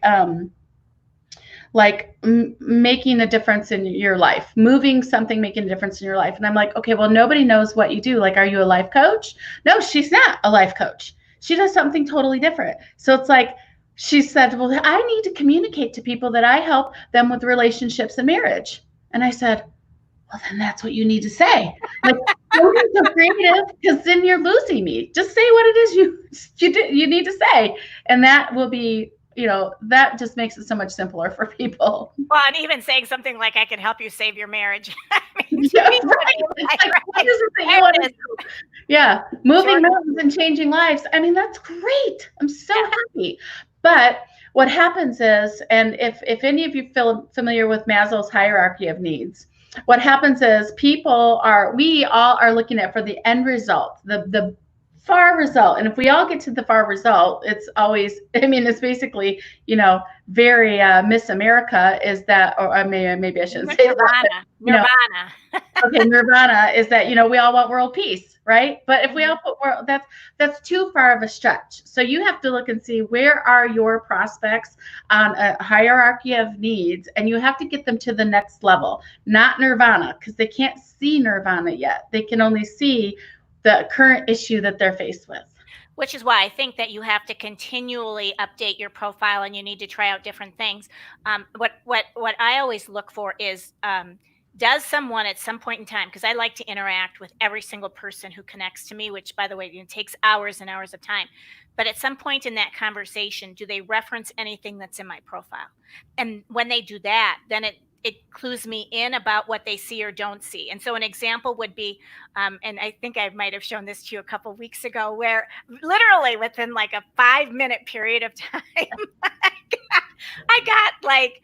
making a difference in your life, moving something, making a difference in your life. And I'm like, okay, well, nobody knows what you do. Like, are you a life coach? No, she's not a life coach. She does something totally different. So it's like, she said, well, I need to communicate to people that I help them with relationships and marriage. And I said, well, then that's what you need to say. Like, don't be so creative, because then you're losing me. Just say what it is you need to say. And that will be, that just makes it so much simpler for people. Well, and even saying something like, I can help you save your marriage. I mean, yeah, right. It's like, what is it that you want to do? Yeah, moving mountains and changing lives. I mean, that's great. I'm so happy. But what happens is, and if any of you feel familiar with Maslow's hierarchy of needs, what happens is we all are looking at for the end result, the far result. And if we all get to the far result, it's always, it's basically, very Miss America is that, or maybe I shouldn't say that. Nirvana. Okay, Nirvana is that, we all want world peace, right? But if we all put world, that's too far of a stretch. So you have to look and see, where are your prospects on a hierarchy of needs, and you have to get them to the next level, not Nirvana, because they can't see Nirvana yet. They can only see the current issue that they're faced with. Which is why I think that you have to continually update your profile, and you need to try out different things. What I always look for is, does someone at some point in time, because I like to interact with every single person who connects to me, which, by the way, takes hours and hours of time. But at some point in that conversation, do they reference anything that's in my profile? And when they do that, then it clues me in about what they see or don't see. And so an example would be, and I think I might have shown this to you a couple of weeks ago, where literally within like a 5-minute period of time, I got like,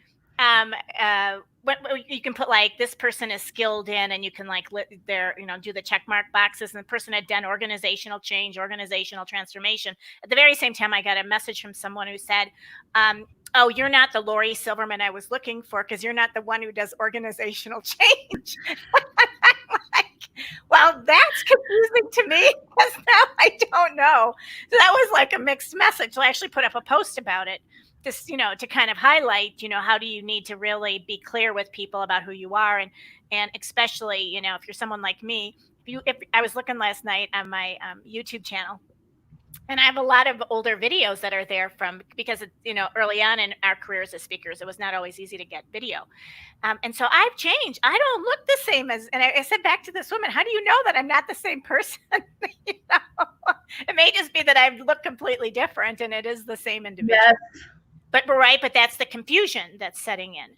what you can put like, this person is skilled in, and you can like do the check mark boxes, and the person had done organizational change, organizational transformation. At the very same time, I got a message from someone who said, oh, you're not the Lori Silverman I was looking for, because you're not the one who does organizational change. I'm like, well, that's confusing to me, because now I don't know. So that was like a mixed message. So I actually put up a post about it, just, to kind of highlight, how do you need to really be clear with people about who you are. And especially, if you're someone like me, if I was looking last night on my YouTube channel, and I have a lot of older videos that are there because early on in our careers as speakers, it was not always easy to get video. And so I've changed. I don't look the same and I said back to this woman, how do you know that I'm not the same person? It may just be that I look completely different, and it is the same individual. Yes. But that's the confusion that's setting in.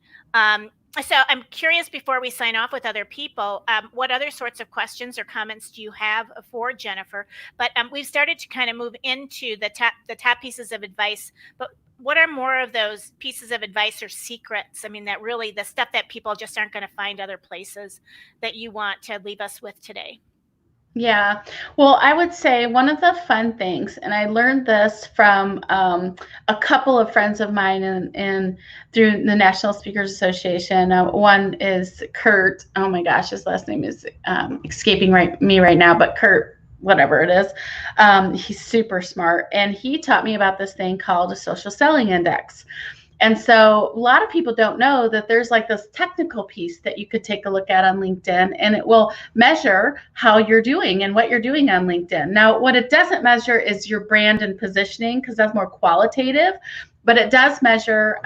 So I'm curious, before we sign off with other people, what other sorts of questions or comments do you have for Jennifer? But we've started to kind of move into the top pieces of advice. But what are more of those pieces of advice or secrets? I mean, that really the stuff that people just aren't going to find other places, that you want to leave us with today? Yeah, well, I would say one of the fun things, and I learned this from a couple of friends of mine and through the National Speakers Association. One is Kurt. Oh my gosh, his last name is escaping me right now, but Kurt, whatever it is, he's super smart, and he taught me about this thing called a social selling index. And so a lot of people don't know that there's like this technical piece that you could take a look at on LinkedIn, and it will measure how you're doing and what you're doing on LinkedIn. Now, what it doesn't measure is your brand and positioning, because that's more qualitative, but it does measure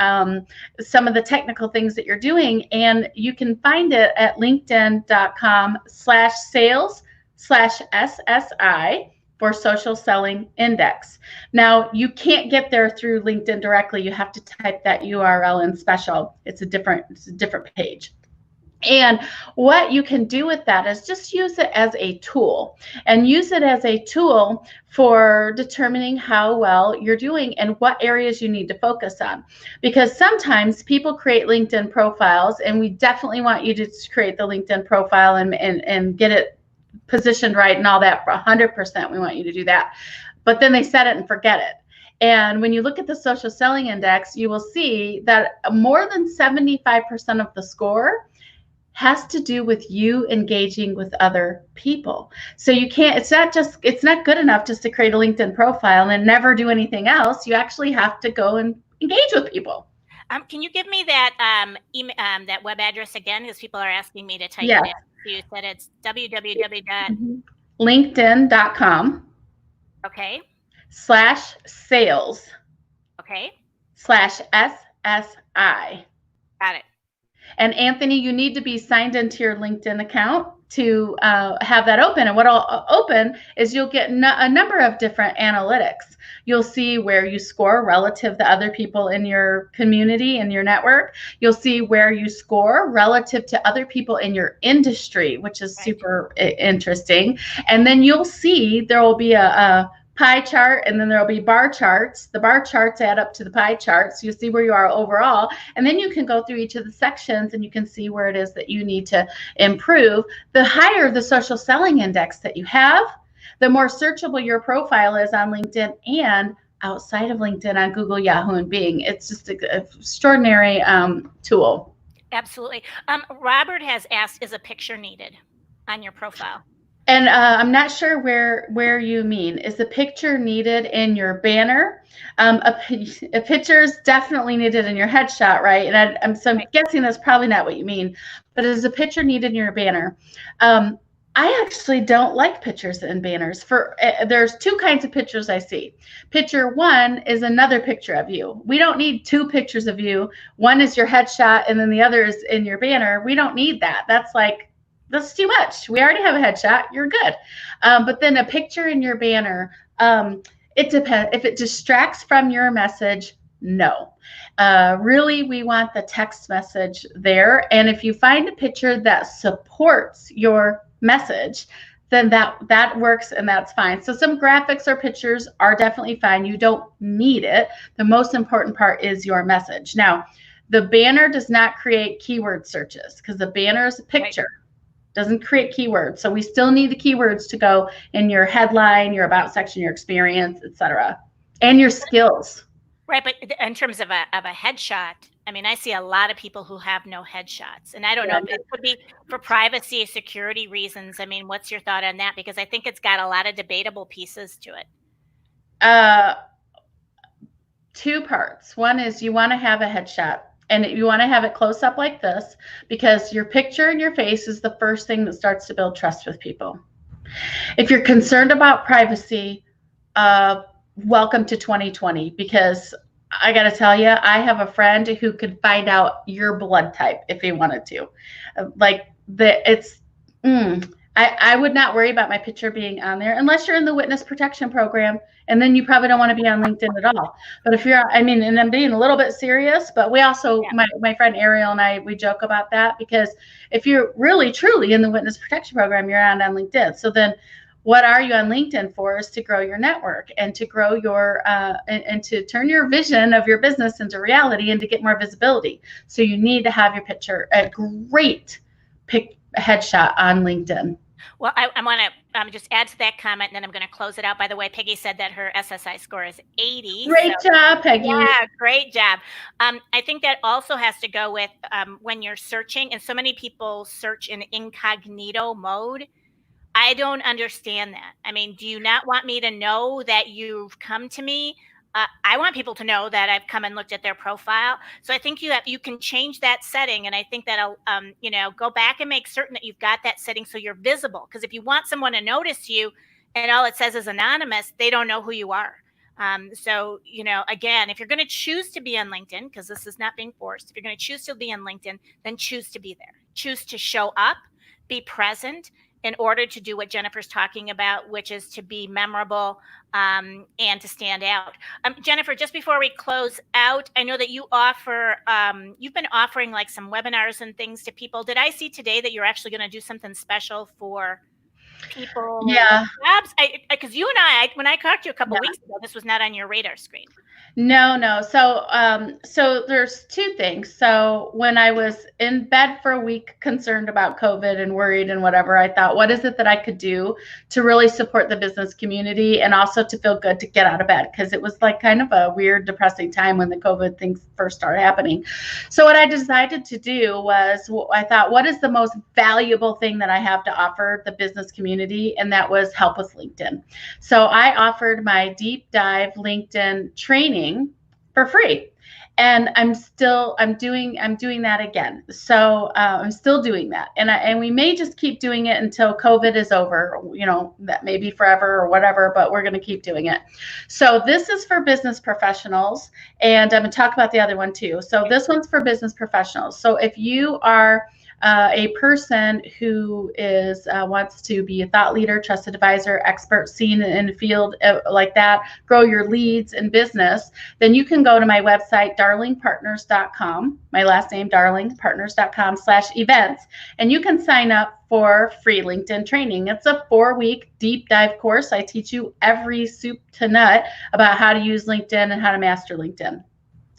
some of the technical things that you're doing. And you can find it at linkedin.com/sales/SSI for social selling index. Now, you can't get there through LinkedIn directly. You have to type that URL in special. It's a different page. And what you can do with that is just use it as a tool, and use it as a tool for determining how well you're doing and what areas you need to focus on. Because sometimes people create LinkedIn profiles, and we definitely want you to create the LinkedIn profile and get it positioned right and all that. For 100%, we want you to do that. But then they set it and forget it. And when you look at the social selling index, you will see that more than 75% of the score has to do with you engaging with other people. So you can't, it's not good enough just to create a LinkedIn profile and then never do anything else. You actually have to go and engage with people. Can you give me that email, that web address again? Because people are asking me to type Yes. it in. You said it's www. LinkedIn.com Okay. /sales Okay. /SSI. Got it. And Anthony, you need to be signed into your LinkedIn account to have that open. And what will open is you'll get a number of different analytics. You'll see where you score relative to other people in your community, in your network. You'll see where you score relative to other people in your industry, which is super interesting. And then you'll see there will be a pie chart, and then there'll be bar charts. The bar charts add up to the pie charts. You see where you are overall, and then you can go through each of the sections and you can see where it is that you need to improve. The higher the social selling index that you have, the more searchable your profile is on LinkedIn and outside of LinkedIn on Google, Yahoo, and Bing. It's just an extraordinary tool. Absolutely. Robert has asked, is a picture needed on your profile? And I'm not sure where you mean. Is the picture needed in your banner? A picture is definitely needed in your headshot, right? And I'm guessing that's probably not what you mean. But is a picture needed in your banner? I actually don't like pictures in banners. There's two kinds of pictures I see. Picture one is another picture of you. We don't need two pictures of you. One is your headshot, and then the other is in your banner. We don't need that. That's too much. We already have a headshot. You're good. But then a picture in your banner, it depends. If it distracts from your message, no. Really, we want the text message there. And if you find a picture that supports your message, then that works and that's fine. So some graphics or pictures are definitely fine. You don't need it. The most important part is your message. Now, the banner does not create keyword searches because the banner is a picture. Right. Doesn't create keywords. So we still need the keywords to go in your headline, your about section, your experience, etc., and your skills. Right, but in terms of a headshot, I mean, I see a lot of people who have no headshots, and I don't know if it could be for privacy, security reasons. I mean, what's your thought on that? Because I think it's got a lot of debatable pieces to it. Two parts. One is you want to have a headshot. And you want to have it close up like this because your picture and your face is the first thing that starts to build trust with people. If you're concerned about privacy, welcome to 2020 because I got to tell you, I have a friend who could find out your blood type if he wanted to. I would not worry about my picture being on there unless you're in the witness protection program, and then you probably don't want to be on LinkedIn at all. But if you're, and I'm being a little bit serious, but we also, my friend Ariel and I, we joke about that because if you're really, truly in the witness protection program, you're not on LinkedIn. So then what are you on LinkedIn for is to grow your network and to grow your, and to turn your vision of your business into reality and to get more visibility. So you need to have your picture, a great headshot on LinkedIn. Well, I want to just add to that comment, and then I'm going to close it out. By the way, Peggy said that her SSI score is 80. Great job, Peggy. Yeah, great job. I think that also has to go with when you're searching, and so many people search in incognito mode. I don't understand that. I mean, do you not want me to know that you've come to me? I want people to know that I've come and looked at their profile. So I think you can change that setting, and I think that'll go back and make certain that you've got that setting so you're visible. Because if you want someone to notice you, and all it says is anonymous, they don't know who you are. So again, if you're going to choose to be on LinkedIn, because this is not being forced, if you're going to choose to be on LinkedIn, then choose to be there. Choose to show up, be present, in order to do what Jennifer's talking about, which is to be memorable and to stand out. Jennifer, just before we close out, I know that you you've been offering like some webinars and things to people. Did I see today that you're actually going to do something special for people? Yeah. Because you and I, when I talked to you a couple weeks ago, this was not on your radar screen. No. So there's two things. So when I was in bed for a week, concerned about COVID and worried and whatever, I thought, what is it that I could do to really support the business community and also to feel good to get out of bed? Because it was like kind of a weird, depressing time when the COVID things first started happening. So what I decided to do was, I thought, what is the most valuable thing that I have to offer the business community? And that was help with LinkedIn. So I offered my deep dive LinkedIn training for free. And I'm doing that again. So I'm still doing that, and we may just keep doing it until COVID is over. That may be forever or whatever, but we're going to keep doing it. So this is for business professionals, and I'm going to talk about the other one too. So this one's for business professionals. So if you are a person who wants to be a thought leader, trusted advisor, expert, seen in the field like that, grow your leads in business, then you can go to my website, darlingpartners.com, my last name, darlingpartners.com/events, and you can sign up for free LinkedIn training. It's a 4-week deep dive course. I teach you every soup to nut about how to use LinkedIn and how to master LinkedIn.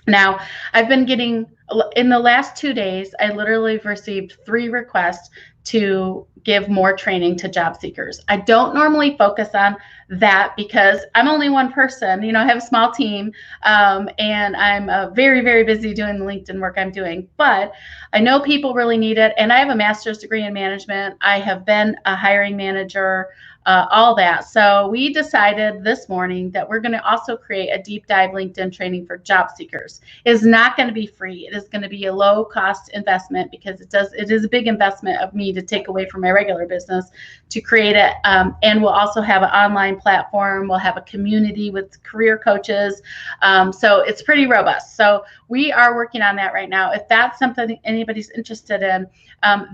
Now, I've been getting, in the last 2 days, I literally received 3 requests to give more training to job seekers. I don't normally focus on that because I'm only one person. I have a small team, and I'm very, very busy doing the LinkedIn work I'm doing. But I know people really need it, and I have a master's degree in management. I have been a hiring manager, all that. So we decided this morning that we're going to also create a deep dive LinkedIn training for job seekers. It is not going to be free. It is going to be a low cost investment because it is a big investment of me to take away from my regular business to create it. And we'll also have an online platform. We'll have a community with career coaches. So it's pretty robust. So we are working on that right now. If that's something anybody's interested in,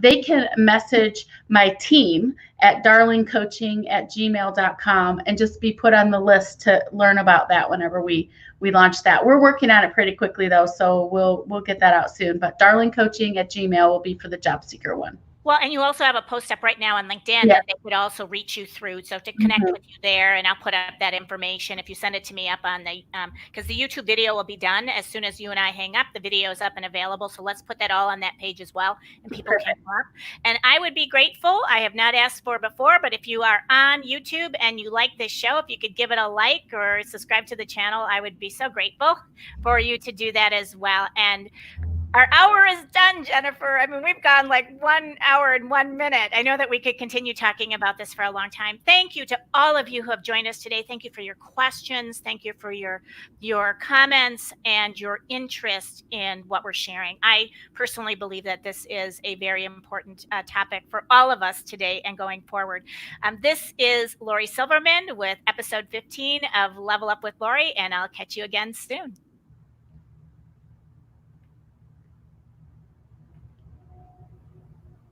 they can message my team at darlingcoaching@gmail.com and just be put on the list to learn about that whenever we launch that. We're working on it pretty quickly though, so we'll get that out soon. But darlingcoaching@gmail will be for the job seeker one. Well, and you also have a post up right now on LinkedIn Yeah. that they could also reach you through. So to connect with you there, and I'll put up that information if you send it to me up on the, because the YouTube video will be done as soon as you and I hang up. The video is up and available. So let's put that all on that page as well, and people can come up. And I would be grateful. I have not asked for before, but if you are on YouTube and you like this show, if you could give it a like or subscribe to the channel, I would be so grateful for you to do that as well. And our hour is done, Jennifer. I mean, we've gone like 1 hour and 1 minute. I know that we could continue talking about this for a long time. Thank you to all of you who have joined us today. Thank you for your questions. Thank you for your comments and your interest in what we're sharing. I personally believe that this is a very important topic for all of us today and going forward. This is Lori Silverman with episode 15 of Level Up with Lori, and I'll catch you again soon.